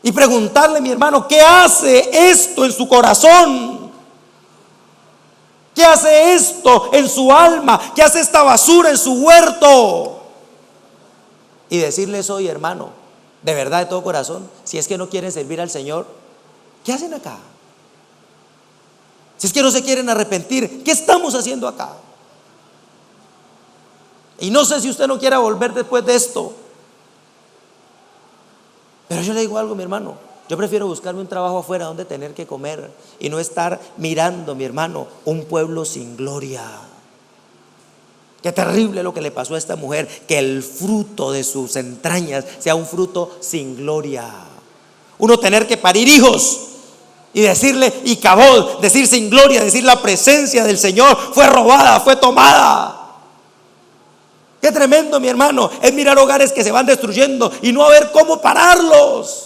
y preguntarle, mi hermano, ¿qué hace esto en su corazón? ¿Qué hace esto en su alma? ¿Qué hace esta basura en su huerto? Y decirles hoy, hermano, de verdad, de todo corazón, si es que no quieren servir al Señor, ¿qué hacen acá? Si es que no se quieren arrepentir, ¿qué estamos haciendo acá? Y no sé si usted no quiera volver después de esto, pero yo le digo algo, mi hermano. Yo prefiero buscarme un trabajo afuera donde tener que comer y no estar mirando, mi hermano, un pueblo sin gloria. Qué terrible lo que le pasó a esta mujer, que el fruto de sus entrañas sea un fruto sin gloria. Uno tener que parir hijos y decirle Icabod, decir sin gloria, decir la presencia del Señor fue robada, fue tomada. Qué tremendo, mi hermano, es mirar hogares que se van destruyendo y no ver cómo pararlos.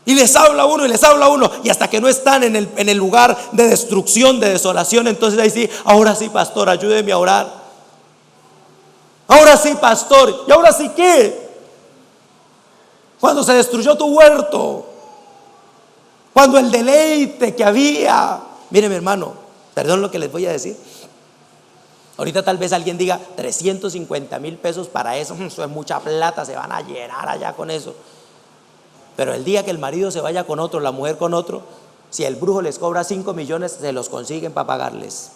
Y les habla uno y les habla uno, y hasta que no están en el lugar de destrucción, de desolación, entonces ahí sí, ahora sí, pastor, ayúdeme a orar. Ahora sí, pastor. ¿Y ahora sí qué? Cuando se destruyó tu huerto, cuando el deleite que había. Mire, mi hermano, perdón lo que les voy a decir. Ahorita tal vez alguien diga 350,000 pesos para eso. Eso es mucha plata, se van a llenar allá con eso. Pero el día que el marido se vaya con otro, la mujer con otro, si el brujo les cobra 5 millones, se los consiguen para pagarles.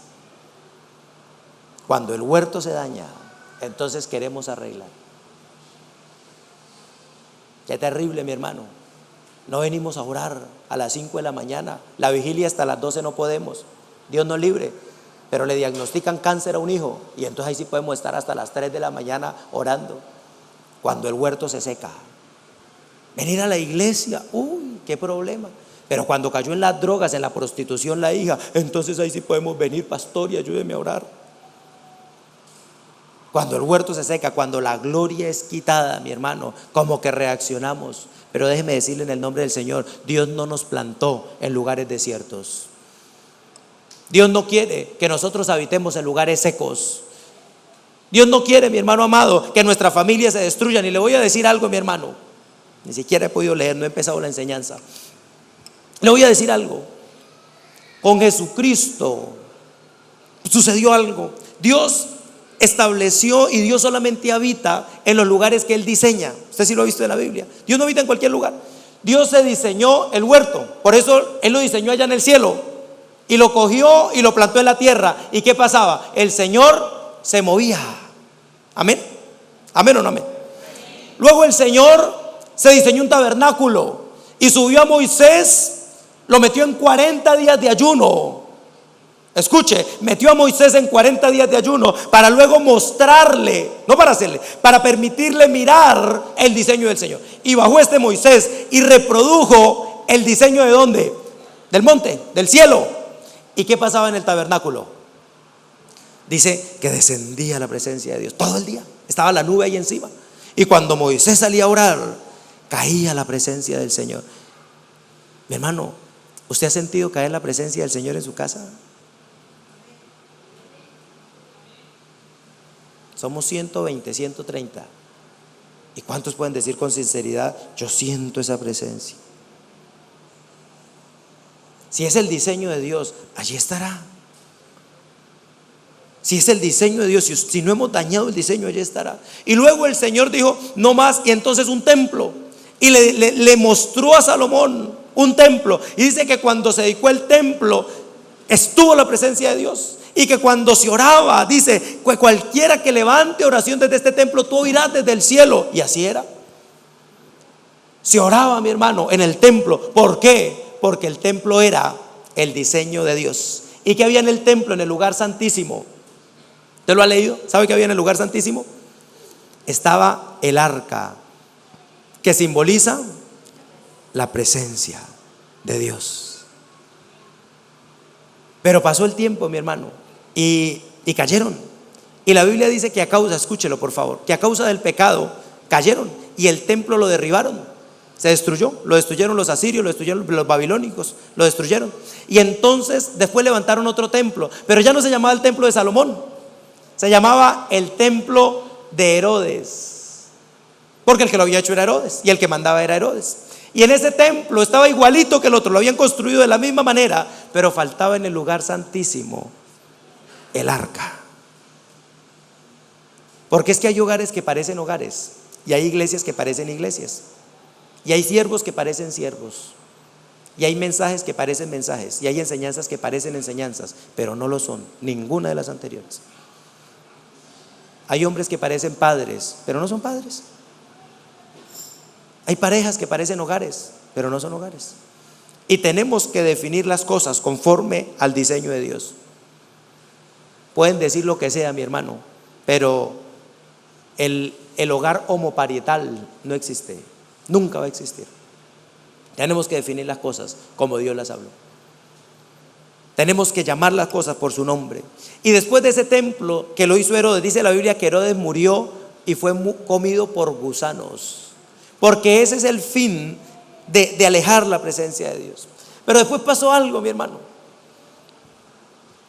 Cuando el huerto se daña, entonces queremos arreglar. Qué terrible, mi hermano. No venimos a orar a las 5 de la mañana. La vigilia hasta las 12 no podemos. Dios nos libre. Pero le diagnostican cáncer a un hijo y entonces ahí sí podemos estar hasta las 3 de la mañana orando. Cuando el huerto se seca. Venir a la iglesia, uy, qué problema. Pero cuando cayó en las drogas, en la prostitución la hija, entonces ahí sí podemos venir, pastor, y ayúdeme a orar. Cuando el huerto se seca, cuando la gloria es quitada, mi hermano, como que reaccionamos. Pero déjeme decirle en el nombre del Señor, Dios no nos plantó en lugares desiertos. Dios no quiere que nosotros habitemos en lugares secos. Dios no quiere, mi hermano amado, que nuestra familia se destruyan. Y le voy a decir algo, mi hermano. Ni siquiera he podido leer, no he empezado la enseñanza. Le voy a decir algo. Con Jesucristo sucedió algo. Dios estableció y Dios solamente habita en los lugares que Él diseña. Usted sí lo ha visto en la Biblia. Dios no habita en cualquier lugar. Dios se diseñó el huerto. Por eso Él lo diseñó allá en el cielo. Y lo cogió y lo plantó en la tierra. ¿Y qué pasaba? El Señor se movía. Amén. Amén o no amén. Luego el Señor se diseñó un tabernáculo y subió a Moisés, lo metió en 40 días de ayuno. Escuche, metió a Moisés en 40 días de ayuno para luego mostrarle, no para hacerle, para permitirle mirar el diseño del Señor. Y bajó este Moisés y reprodujo el diseño ¿de dónde? Del monte, del cielo. ¿Y qué pasaba en el tabernáculo? Dice que descendía la presencia de Dios todo el día. Estaba la nube ahí encima. Y cuando Moisés salía a orar, caía la presencia del Señor. Mi hermano, ¿usted ha sentido caer la presencia del Señor en su casa? Somos 120, 130. ¿Y cuántos pueden decir con sinceridad: yo siento esa presencia? Si es el diseño de Dios, allí estará. Si es el diseño de Dios, si no hemos dañado el diseño, allí estará. Y luego el Señor dijo: no más. Y entonces un templo. Y le mostró a Salomón un templo. Y dice que cuando se dedicó el templo, estuvo la presencia de Dios. Y que cuando se oraba, dice: cualquiera que levante oración desde este templo, tú oirás desde el cielo. Y así era. Se oraba, mi hermano, en el templo. ¿Por qué? Porque el templo era el diseño de Dios. ¿Y qué había en el templo, en el lugar santísimo? ¿Usted lo ha leído? ¿Sabe qué había en el lugar santísimo? Estaba el arca, que simboliza la presencia de Dios. Pero pasó el tiempo, mi hermano, y cayeron. Y la Biblia dice que a causa, escúchelo por favor, que a causa del pecado cayeron y el templo lo derribaron. Se destruyó, lo destruyeron los asirios, lo destruyeron los babilónicos, lo destruyeron. Y entonces después levantaron otro templo, pero ya no se llamaba el templo de Salomón, se llamaba el templo de Herodes, porque el que lo había hecho era Herodes y el que mandaba era Herodes. Y en ese templo estaba igualito que el otro, lo habían construido de la misma manera, pero faltaba en el lugar santísimo el arca. Porque es que hay hogares que parecen hogares, y hay iglesias que parecen iglesias, y hay siervos que parecen siervos, y hay mensajes que parecen mensajes, y hay enseñanzas que parecen enseñanzas, pero no lo son, ninguna de las anteriores. Hay hombres que parecen padres, pero no son padres. Hay parejas que parecen hogares, pero no son hogares. Y tenemos que definir las cosas conforme al diseño de Dios. Pueden decir lo que sea, mi hermano, pero el hogar homoparietal no existe, nunca va a existir. Tenemos que definir las cosas como Dios las habló. Tenemos que llamar las cosas por su nombre. Y después de ese templo que lo hizo Herodes, dice la Biblia que Herodes murió y fue comido por gusanos, porque ese es el fin de alejar la presencia de Dios. Pero después pasó algo, mi hermano,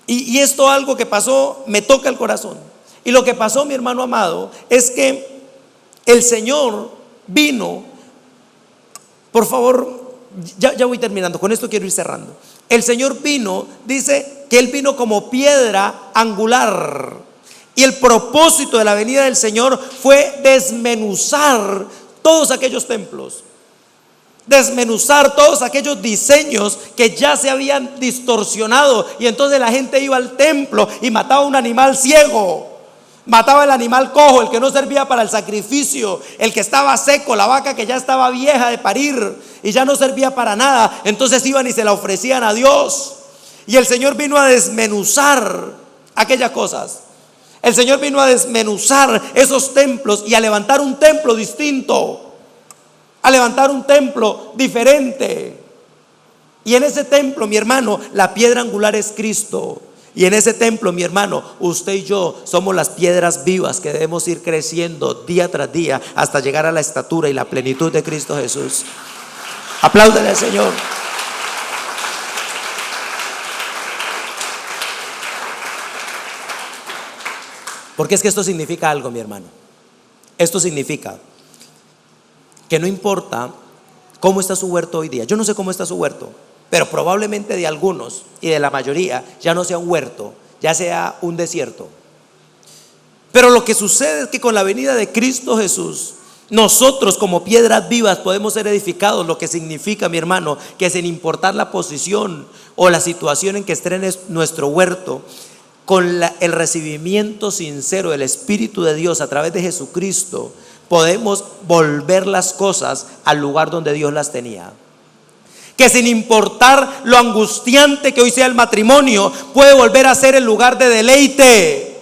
y esto algo que pasó me toca el corazón. Y lo que pasó, mi hermano amado, es que el Señor vino, por favor, ya voy terminando, con esto quiero ir cerrando. El Señor vino, dice que Él vino como piedra angular. Y el propósito de la venida del Señor fue desmenuzar todos aquellos templos, desmenuzar todos aquellos diseños que ya se habían distorsionado. Y entonces la gente iba al templo y mataba un animal ciego, mataba el animal cojo, el que no servía para el sacrificio, el que estaba seco, la vaca que ya estaba vieja de parir y ya no servía para nada. Entonces iban y se la ofrecían a Dios. Y el Señor vino a desmenuzar aquellas cosas. El Señor vino a desmenuzar esos templos y a levantar un templo distinto, a levantar un templo diferente. Y en ese templo, mi hermano, la piedra angular es Cristo. Y en ese templo, mi hermano, usted y yo somos las piedras vivas que debemos ir creciendo día tras día hasta llegar a la estatura y la plenitud de Cristo Jesús. Apláudale al Señor. Porque es que esto significa algo, mi hermano. Esto significa que no importa cómo está su huerto hoy día. Yo no sé cómo está su huerto, pero probablemente de algunos y de la mayoría ya no sea un huerto, ya sea un desierto. Pero lo que sucede es que con la venida de Cristo Jesús, nosotros como piedras vivas podemos ser edificados. Lo que significa, mi hermano, que sin importar la posición o la situación en que esté nuestro huerto, con el recibimiento sincero del Espíritu de Dios a través de Jesucristo, podemos volver las cosas al lugar donde Dios las tenía. Que sin importar lo angustiante que hoy sea el matrimonio, puede volver a ser el lugar de deleite.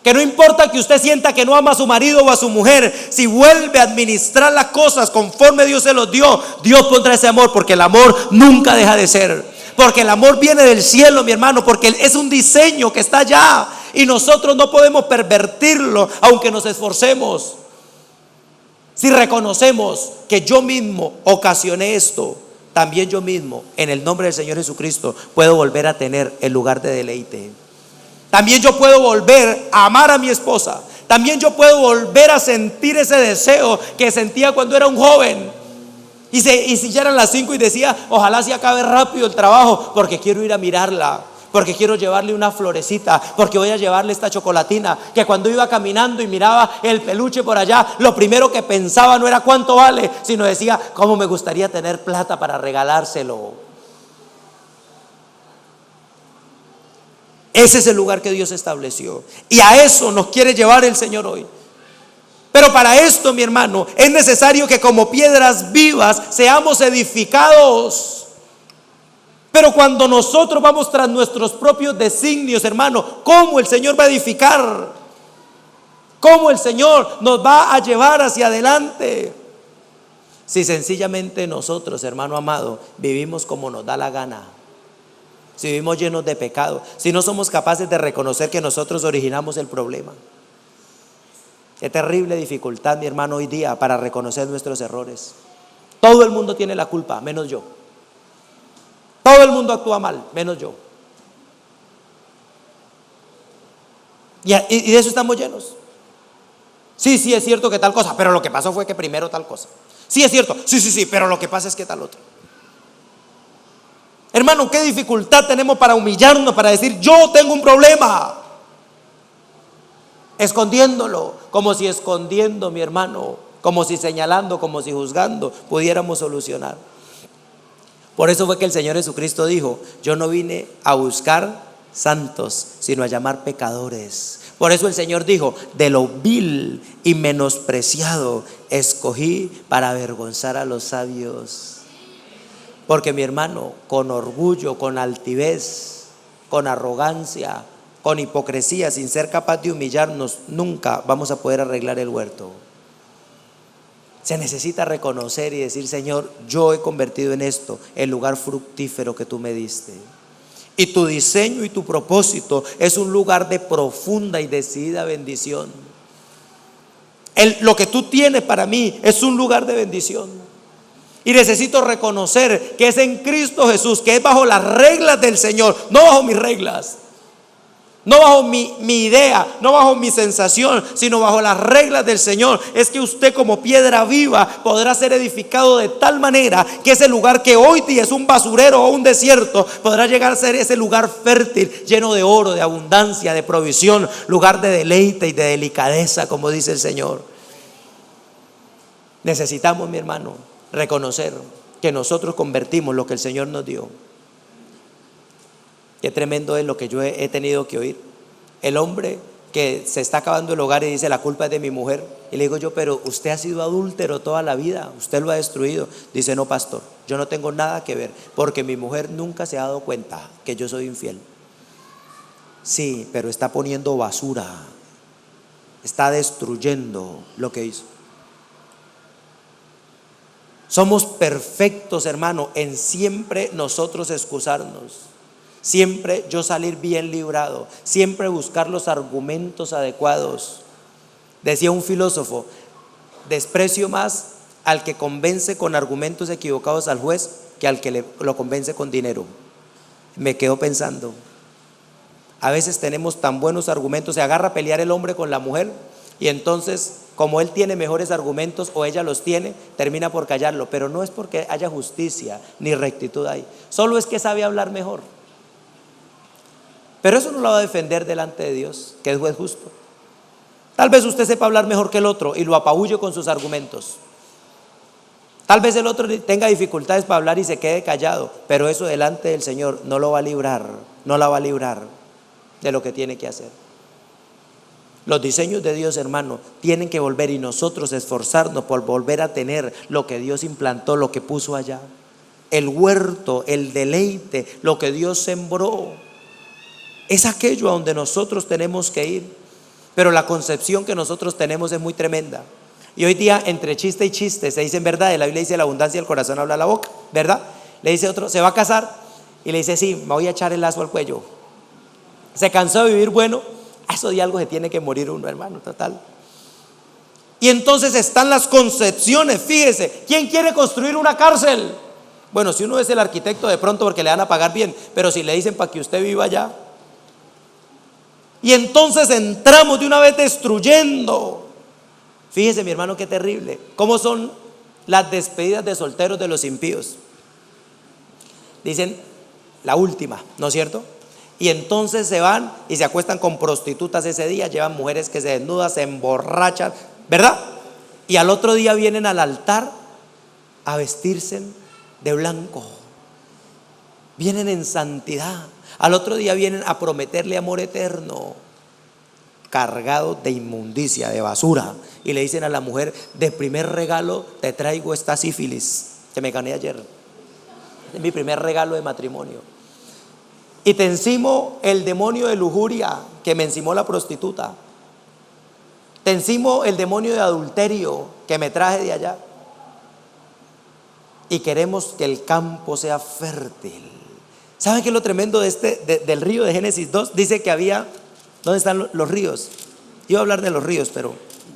Que no importa que usted sienta que no ama a su marido o a su mujer, si vuelve a administrar las cosas conforme Dios se los dio, Dios pondrá ese amor, porque el amor nunca deja de ser. Porque el amor viene del cielo, mi hermano, porque es un diseño que está allá y nosotros no podemos pervertirlo aunque nos esforcemos. Si reconocemos que yo mismo ocasioné esto, también yo mismo, en el nombre del Señor Jesucristo, puedo volver a tener el lugar de deleite. También yo puedo volver a amar a mi esposa. También yo puedo volver a sentir ese deseo que sentía cuando era un joven. Y si ya eran las 5 y decía, ojalá se acabe rápido el trabajo, porque quiero ir a mirarla, porque quiero llevarle una florecita, porque voy a llevarle esta chocolatina. Que cuando iba caminando y miraba el peluche por allá, lo primero que pensaba no era cuánto vale, sino decía, cómo me gustaría tener plata para regalárselo. Ese es el lugar que Dios estableció, y a eso nos quiere llevar el Señor hoy. Pero para esto, mi hermano, es necesario que como piedras vivas seamos edificados. Pero cuando nosotros vamos tras nuestros propios designios, hermano, ¿cómo el Señor va a edificar? ¿Cómo el Señor nos va a llevar hacia adelante? Si sencillamente nosotros, hermano amado, vivimos como nos da la gana, si vivimos llenos de pecado, si no somos capaces de reconocer que nosotros originamos el problema. Qué terrible dificultad, mi hermano, hoy día para reconocer nuestros errores. Todo el mundo tiene la culpa, menos yo. Todo el mundo actúa mal, menos yo. Y de eso estamos llenos. Sí, es cierto que tal cosa, pero lo que pasó fue que primero tal cosa. Sí, es cierto, sí, pero lo que pasa es que tal otro. Hermano, qué dificultad tenemos para humillarnos, para decir, yo tengo un problema. Escondiéndolo, como si escondiendo, mi hermano, como si señalando, como si juzgando, pudiéramos solucionar. Por eso fue que el Señor Jesucristo dijo, yo no vine a buscar santos, sino a llamar pecadores. Por eso el Señor dijo, de lo vil y menospreciado escogí para avergonzar a los sabios. Porque, mi hermano, con orgullo, con altivez, con arrogancia, con hipocresía, sin ser capaz de humillarnos, nunca vamos a poder arreglar el huerto. Se necesita reconocer y decir, Señor, yo he convertido en esto el lugar fructífero que tú me diste. Y tu diseño y tu propósito es un lugar de profunda y decidida bendición. Lo que tú tienes para mí es un lugar de bendición. Y necesito reconocer que es en Cristo Jesús, que es bajo las reglas del Señor, no bajo mis reglas. no bajo mi idea, no bajo mi sensación, sino bajo las reglas del Señor, es que usted como piedra viva podrá ser edificado de tal manera que ese lugar que hoy día es un basurero o un desierto, podrá llegar a ser ese lugar fértil, lleno de oro, de abundancia, de provisión, lugar de deleite y de delicadeza, como dice el Señor. Necesitamos, mi hermano, reconocer que nosotros convertimos lo que el Señor nos dio. Qué tremendo es lo que yo he tenido que oír. El hombre que se está acabando el hogar y dice: la culpa es de mi mujer. Y le digo yo: pero usted ha sido adúltero toda la vida, usted lo ha destruido. Dice: no, pastor, yo no tengo nada que ver, porque mi mujer nunca se ha dado cuenta que yo soy infiel. Sí, pero está poniendo basura, está destruyendo lo que hizo. Somos perfectos, hermano, en siempre nosotros excusarnos, siempre yo salir bien librado, siempre buscar los argumentos adecuados. Decía un filósofo: desprecio más al que convence con argumentos equivocados al juez que al que lo convence con dinero. Me quedo pensando, a veces tenemos tan buenos argumentos, se agarra a pelear el hombre con la mujer, y entonces, como él tiene mejores argumentos o ella los tiene, termina por callarlo. Pero no es porque haya justicia ni rectitud ahí, solo es que sabe hablar mejor. Pero eso no lo va a defender delante de Dios, que es juez justo. Tal vez usted sepa hablar mejor que el otro y lo apabulle con sus argumentos. Tal vez el otro tenga dificultades para hablar y se quede callado, pero eso delante del Señor no lo va a librar, no la va a librar de lo que tiene que hacer. Los diseños de Dios, hermano, tienen que volver, y nosotros esforzarnos por volver a tener lo que Dios implantó, lo que puso allá. El huerto, el deleite, lo que Dios sembró, es aquello a donde nosotros tenemos que ir. Pero la concepción que nosotros tenemos es muy tremenda. Y hoy día, entre chiste y chiste, se dicen verdad. La Biblia dice: la abundancia del corazón habla la boca, ¿verdad? Le dice otro: se va a casar, y le dice: sí, me voy a echar el lazo al cuello. Se cansó de vivir bueno. Eso de algo se tiene que morir uno, hermano, total. Y entonces están las concepciones. Fíjese, ¿quién quiere construir una cárcel? Bueno, si uno es el arquitecto, de pronto, porque le van a pagar bien. Pero si le dicen para que usted viva allá, y entonces entramos de una vez destruyendo. Fíjese, mi hermano, qué terrible cómo son las despedidas de solteros de los impíos. Dicen: la última, ¿no es cierto? Y entonces se van y se acuestan con prostitutas ese día, llevan mujeres que se desnudan, se emborrachan, ¿verdad? Y al otro día vienen al altar a vestirse de blanco, vienen en santidad. Al otro día vienen a prometerle amor eterno, cargados de inmundicia, de basura. Y le dicen a la mujer: de primer regalo te traigo esta sífilis que me gané ayer, es mi primer regalo de matrimonio. Y te encimo el demonio de lujuria que me encimó la prostituta. Te encimo el demonio de adulterio que me traje de allá. Y queremos que el campo sea fértil. ¿Saben qué es lo tremendo de del río de Génesis 2? Dice que había, ¿dónde están los ríos? Iba a hablar de los ríos, pero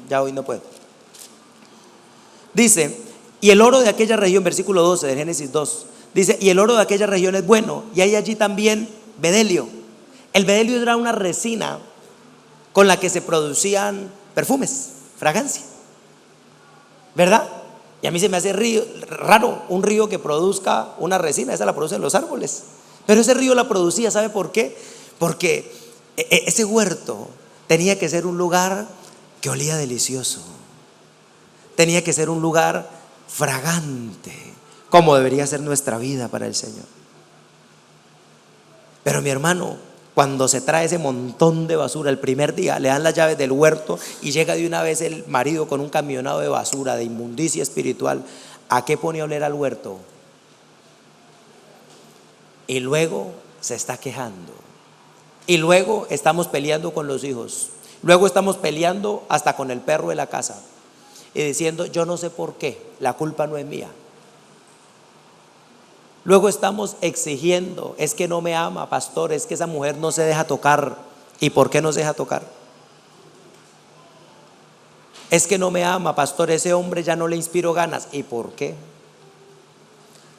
ya hoy no puedo. Dice: y el oro de aquella región, versículo 12 de Génesis 2, dice: y el oro de aquella región es bueno, y hay allí también bedelio. El bedelio era una resina con la que se producían perfumes, fragancia, ¿verdad? Y a mí se me hace raro un río que produzca una resina. Esa la producen los árboles, pero ese río la producía. ¿Sabe por qué? Porque ese huerto tenía que ser un lugar que olía delicioso, tenía que ser un lugar fragante, como debería ser nuestra vida para el Señor. Pero mi hermano, cuando se trae ese montón de basura, el primer día le dan las llaves del huerto y llega de una vez el marido con un camionado de basura, de inmundicia espiritual, ¿a qué pone a oler al huerto? Y luego se está quejando, y luego estamos peleando con los hijos, luego estamos peleando hasta con el perro de la casa, y diciendo: yo no sé por qué, la culpa no es mía. Luego estamos exigiendo: es que no me ama, pastor, es que esa mujer no se deja tocar. ¿Y por qué no se deja tocar? Es que no me ama, pastor, ese hombre ya no le inspiro ganas. ¿Y por qué?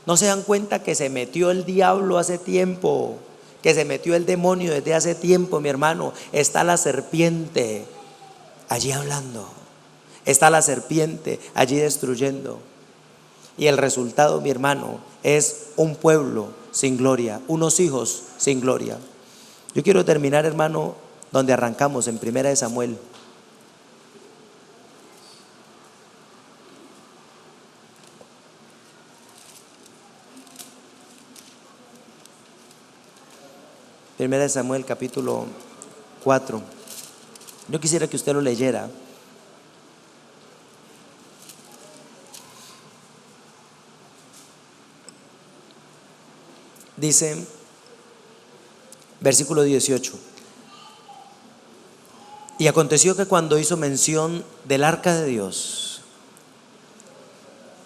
¿No se dan cuenta que se metió el diablo hace tiempo que se metió el demonio desde hace tiempo, mi hermano. Está la serpiente allí hablando, está la serpiente allí destruyendo. Y el resultado, mi hermano, es un pueblo sin gloria, unos hijos sin gloria. Yo quiero terminar, hermano, donde arrancamos, en 1 Samuel. Primera de Samuel capítulo 4. Yo quisiera que usted lo leyera. Dice, versículo 18: y aconteció que cuando hizo mención del arca de Dios,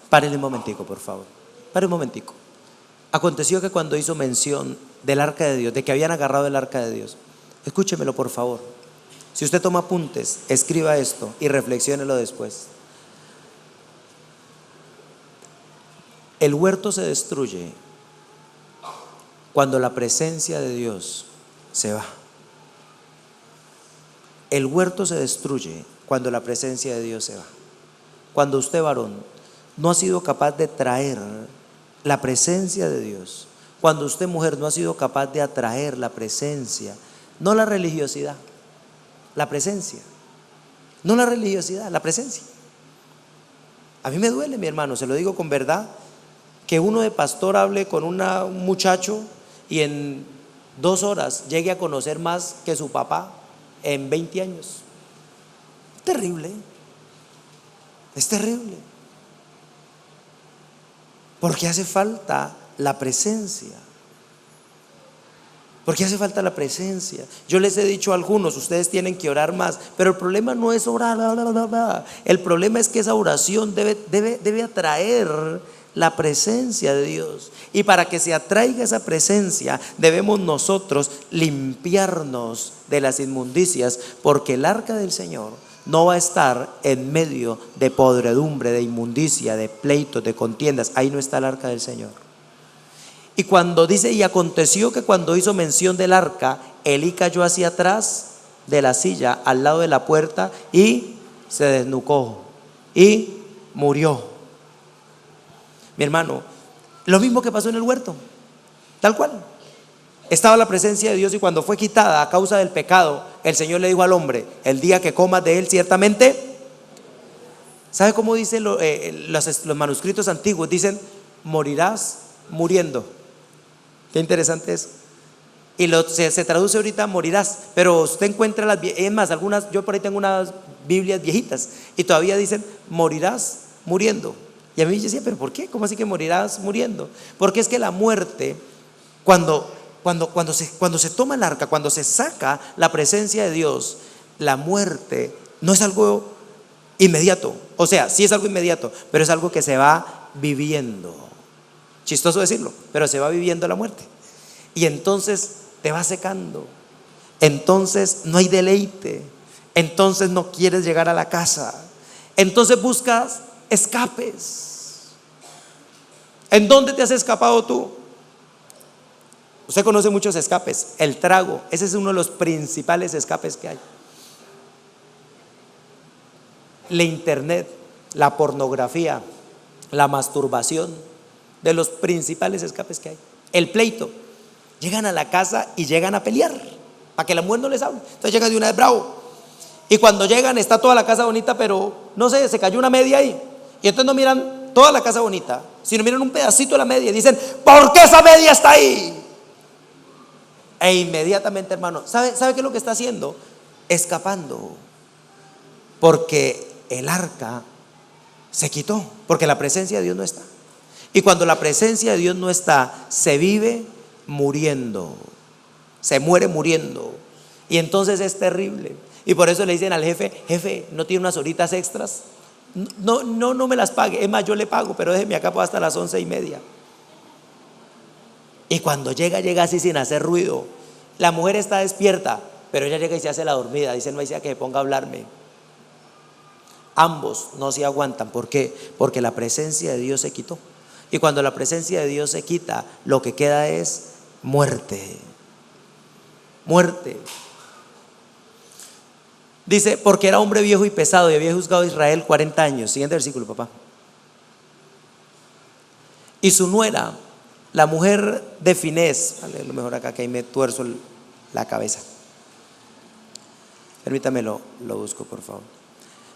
párele un momentico, por favor, pare un momentico. Aconteció que cuando hizo mención del arca de Dios, de que habían agarrado el arca de Dios, escúchemelo por favor. Si usted toma apuntes, escriba esto y reflexiónelo después. El huerto se destruye cuando la presencia de Dios se va. El huerto se destruye cuando la presencia de Dios se va. Cuando usted, varón, no ha sido capaz de traer la presencia de Dios, cuando usted, mujer, no ha sido capaz de atraer la presencia, no la religiosidad, la presencia, no la religiosidad, la presencia. A mí me duele, mi hermano, se lo digo con verdad, que uno de pastor hable con un muchacho y en 2 horas llegue a conocer más que su papá en 20 años. Terrible, es terrible, porque hace falta la presencia. Porque hace falta la presencia. Yo les he dicho a algunos, ustedes tienen que orar más, pero el problema no es orar, el problema es que esa oración debe atraer la presencia de Dios. Y para que se atraiga esa presencia, debemos nosotros limpiarnos de las inmundicias, porque el arca del Señor no va a estar en medio de podredumbre, de inmundicia, de pleitos, de contiendas. Ahí no está el arca del Señor. Y cuando dice, y aconteció que cuando hizo mención del arca, Elí cayó hacia atrás de la silla, al lado de la puerta, y se desnucó y murió. Mi hermano, lo mismo que pasó en el huerto, tal cual. Estaba la presencia de Dios, y cuando fue quitada a causa del pecado, el Señor le dijo al hombre: el día que comas de él, ciertamente. ¿Sabe cómo dicen los manuscritos antiguos? Dicen: morirás muriendo. Qué interesante eso. Y se traduce ahorita morirás, pero usted encuentra es más, algunas, yo por ahí tengo unas Biblias viejitas y todavía dicen morirás muriendo. Y a mí yo decía, pero ¿por qué? ¿Cómo así que morirás muriendo? Porque es que la muerte, cuando se toma el arca, cuando se saca la presencia de Dios, la muerte no es algo inmediato. O sea, sí es algo inmediato, pero es algo que se va viviendo. Chistoso decirlo, pero se va viviendo la muerte. Y entonces te va secando. Entonces no hay deleite. Entonces no quieres llegar a la casa. Entonces buscas escapes. ¿En dónde te has escapado tú? Usted conoce muchos escapes. El trago, ese es uno de los principales escapes que hay. La internet, la pornografía, la masturbación, de los principales escapes que hay. El pleito. Llegan a la casa y llegan a pelear para que la mujer no les hable. Entonces llegan de una vez bravo. Y cuando llegan está toda la casa bonita, pero no sé, se cayó una media ahí. Y entonces no miran toda la casa bonita, sino miran un pedacito de la media y dicen: ¿por qué esa media está ahí? E inmediatamente, hermano, ¿sabe qué es lo que está haciendo? Escapando. Porque el arca se quitó, porque la presencia de Dios no está. Y cuando la presencia de Dios no está, se vive muriendo, se muere muriendo. Y entonces es terrible. Y por eso le dicen al jefe: jefe, ¿no tiene unas horitas extras? No me las pague. Es más, yo le pago, pero déjeme acá hasta las 11:30. Y cuando llega así sin hacer ruido. La mujer está despierta, pero ella llega y se hace la dormida. Dice: no, dice que se ponga a hablarme. Ambos no se aguantan. ¿Por qué? Porque la presencia de Dios se quitó. Y cuando la presencia de Dios se quita, lo que queda es muerte. muerte. Dice, porque era hombre viejo y pesado y había juzgado a Israel 40 años. Siguiente versículo, papá. Y su nuera, la mujer de Finés, vale, lo mejor acá que ahí me tuerzo la cabeza. Permítame lo busco, por favor.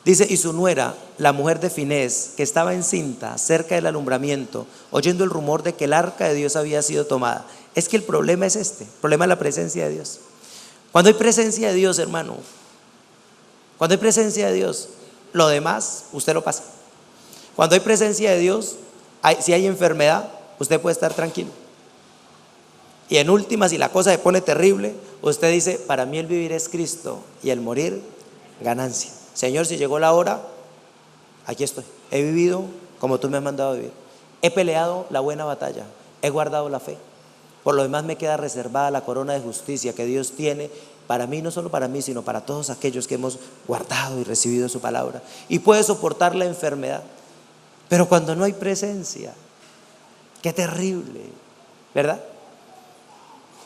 Dice, y su nuera, la mujer de Finés, que estaba encinta cerca del alumbramiento, oyendo el rumor de que el arca de Dios había sido tomada. Es que el problema es el problema es la presencia de Dios. Cuando hay presencia de Dios, hermano, cuando hay presencia de Dios, lo demás usted lo pasa. Cuando hay presencia de Dios, si hay enfermedad, usted puede estar tranquilo. Y en última, si la cosa se pone terrible, usted dice, para mí el vivir es Cristo y el morir ganancia. Señor, si llegó la hora, aquí estoy. He vivido como tú me has mandado a vivir. He peleado la buena batalla, he guardado la fe. Por lo demás me queda reservada la corona de justicia que Dios tiene para mí, no solo para mí, sino para todos aquellos que hemos guardado y recibido su palabra. Y puede soportar la enfermedad. Pero cuando no hay presencia, qué terrible, ¿verdad?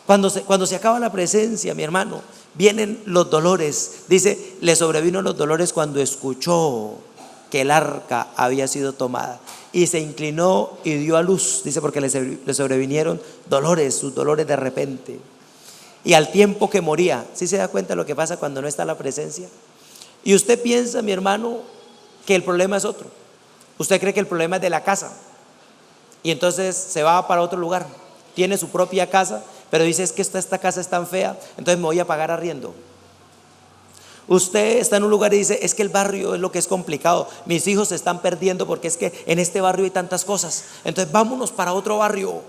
Cuando se acaba la presencia, mi hermano, vienen los dolores. Dice, le sobrevino los dolores cuando escuchó que el arca había sido tomada. Y se inclinó y dio a luz. Dice, porque le sobrevinieron dolores, sus dolores de repente. Y al tiempo que moría, ¿sí se da cuenta de lo que pasa cuando no está la presencia? Y usted piensa, mi hermano, que el problema es otro. Usted cree que el problema es de la casa. Y entonces se va para otro lugar. Tiene su propia casa, pero dice, es que esta casa es tan fea, entonces me voy a pagar arriendo. Usted está en un lugar y dice, es que el barrio es lo que es complicado, mis hijos se están perdiendo porque es que en este barrio hay tantas cosas, entonces vámonos para otro barrio,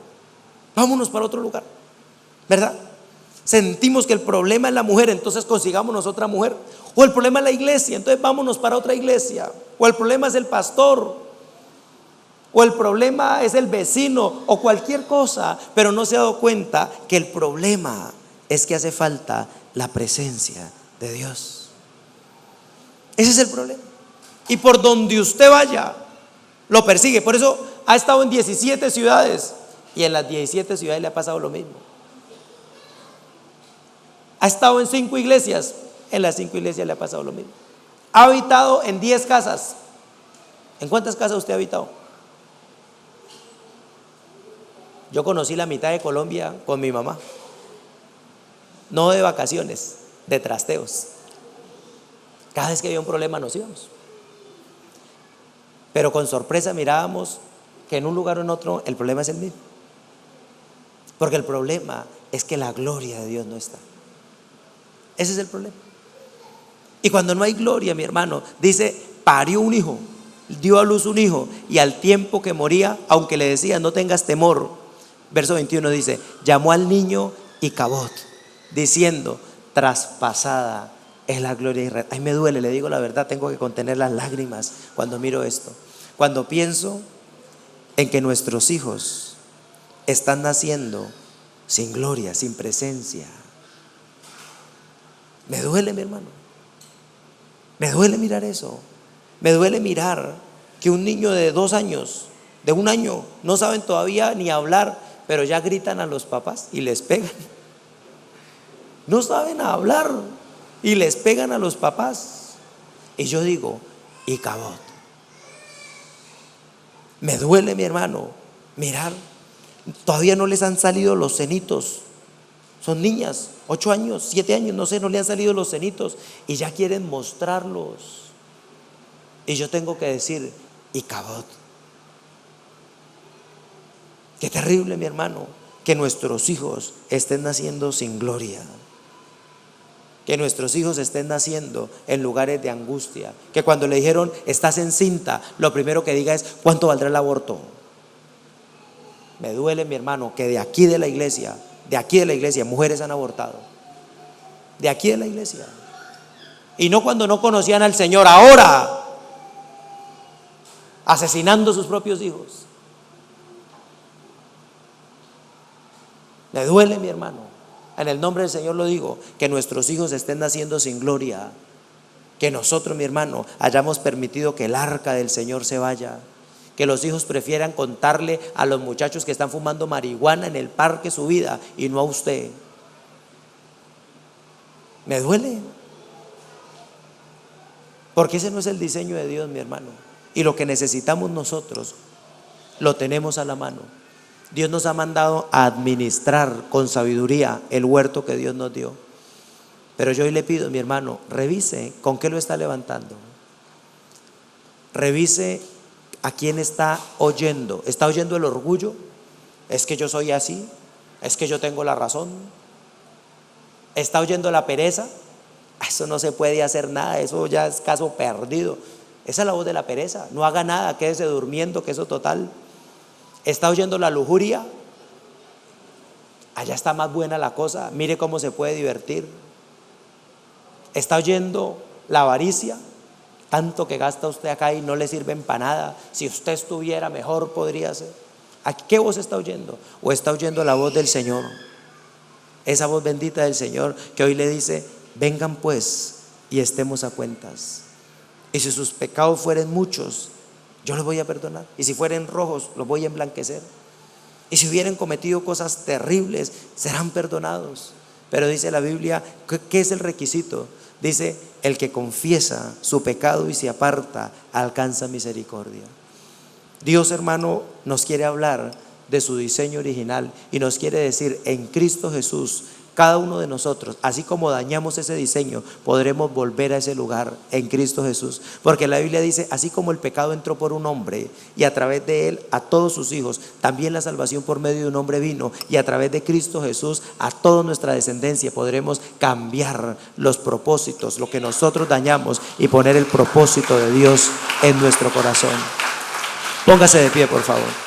vámonos para otro lugar, ¿verdad? Sentimos que el problema es la mujer, entonces consigámonos otra mujer. O el problema es la iglesia, entonces vámonos para otra iglesia. O el problema es el pastor, o el problema es el vecino, o cualquier cosa. Pero no se ha dado cuenta que el problema es que hace falta la presencia de Dios. Ese es el problema. Y por donde usted vaya, lo persigue. Por eso ha estado en 17 ciudades y en las 17 ciudades le ha pasado lo mismo. Ha estado en 5 iglesias, en las 5 iglesias le ha pasado lo mismo. Ha habitado en 10 casas. ¿En cuántas casas usted ha habitado? Yo conocí la mitad de Colombia con mi mamá. No de vacaciones, de trasteos. Cada vez que había un problema nos íbamos. Pero con sorpresa mirábamos que en un lugar o en otro el problema es el mismo. Porque el problema es que la gloria de Dios no está. Ese es el problema. Y cuando no hay gloria, mi hermano, dice, parió un hijo, dio a luz un hijo, y al tiempo que moría, aunque le decía, no tengas temor, verso 21 dice, llamó al niño Icabod, diciendo, traspasada es la gloria de Israel. Ay, me duele, le digo la verdad, tengo que contener las lágrimas cuando miro esto. Cuando pienso en que nuestros hijos están naciendo sin gloria, sin presencia. Me duele, mi hermano. Me duele mirar eso. Me duele mirar que un niño de 2 años, de 1 año, no saben todavía ni hablar, pero ya gritan a los papás y les pegan. No saben hablar y les pegan a los papás. Y yo digo, Icabod. Me duele, mi hermano, mirar. Todavía no les han salido los cenitos. Son niñas, 8 años, 7 años, no sé, no le han salido los cenitos y ya quieren mostrarlos. Y yo tengo que decir, Icabod. Qué terrible, mi hermano, que nuestros hijos estén naciendo sin gloria. Que nuestros hijos estén naciendo en lugares de angustia. Que cuando le dijeron, estás encinta, lo primero que diga es, ¿cuánto valdrá el aborto? Me duele, mi hermano, que de aquí de la iglesia, mujeres han abortado. De aquí de la iglesia. Y no cuando no conocían al Señor, ahora asesinando a sus propios hijos. Me duele, mi hermano. En el nombre del Señor lo digo, que nuestros hijos estén naciendo sin gloria. Que nosotros, mi hermano, hayamos permitido que el arca del Señor se vaya. Que los hijos prefieran contarle a los muchachos que están fumando marihuana en el parque su vida y no a usted. Me duele. Porque ese no es el diseño de Dios, mi hermano. Y lo que necesitamos nosotros lo tenemos a la mano. Dios nos ha mandado a administrar con sabiduría el huerto que Dios nos dio. Pero yo hoy le pido, mi hermano, revise con qué lo está levantando. Revise a quién está oyendo. ¿Está oyendo el orgullo? ¿Es que yo soy así? ¿Es que yo tengo la razón? ¿Está oyendo la pereza? Eso no se puede hacer nada, eso ya es caso perdido. Esa es la voz de la pereza. No haga nada, quédese durmiendo, que eso total. ¿Está oyendo la lujuria? Allá está más buena la cosa, mire cómo se puede divertir. ¿Está oyendo la avaricia? Tanto que gasta usted acá y no le sirven para nada. Si usted estuviera mejor podría ser. ¿A qué voz está oyendo? ¿O está oyendo la voz del Señor? Esa voz bendita del Señor que hoy le dice: vengan pues y estemos a cuentas. Y si sus pecados fueren muchos, yo los voy a perdonar. Y si fueren rojos, los voy a emblanquecer. Y si hubieran cometido cosas terribles, serán perdonados. Pero dice la Biblia, ¿qué es el requisito? Dice: el que confiesa su pecado y se aparta, alcanza misericordia. Dios, hermano, nos quiere hablar de su diseño original y nos quiere decir: en Cristo Jesús, cada uno de nosotros, así como dañamos ese diseño, podremos volver a ese lugar en Cristo Jesús. Porque la Biblia dice: así como el pecado entró por un hombre y a través de él a todos sus hijos, también la salvación por medio de un hombre vino, y a través de Cristo Jesús a toda nuestra descendencia podremos cambiar los propósitos, lo que nosotros dañamos, y poner el propósito de Dios en nuestro corazón. Póngase de pie, por favor.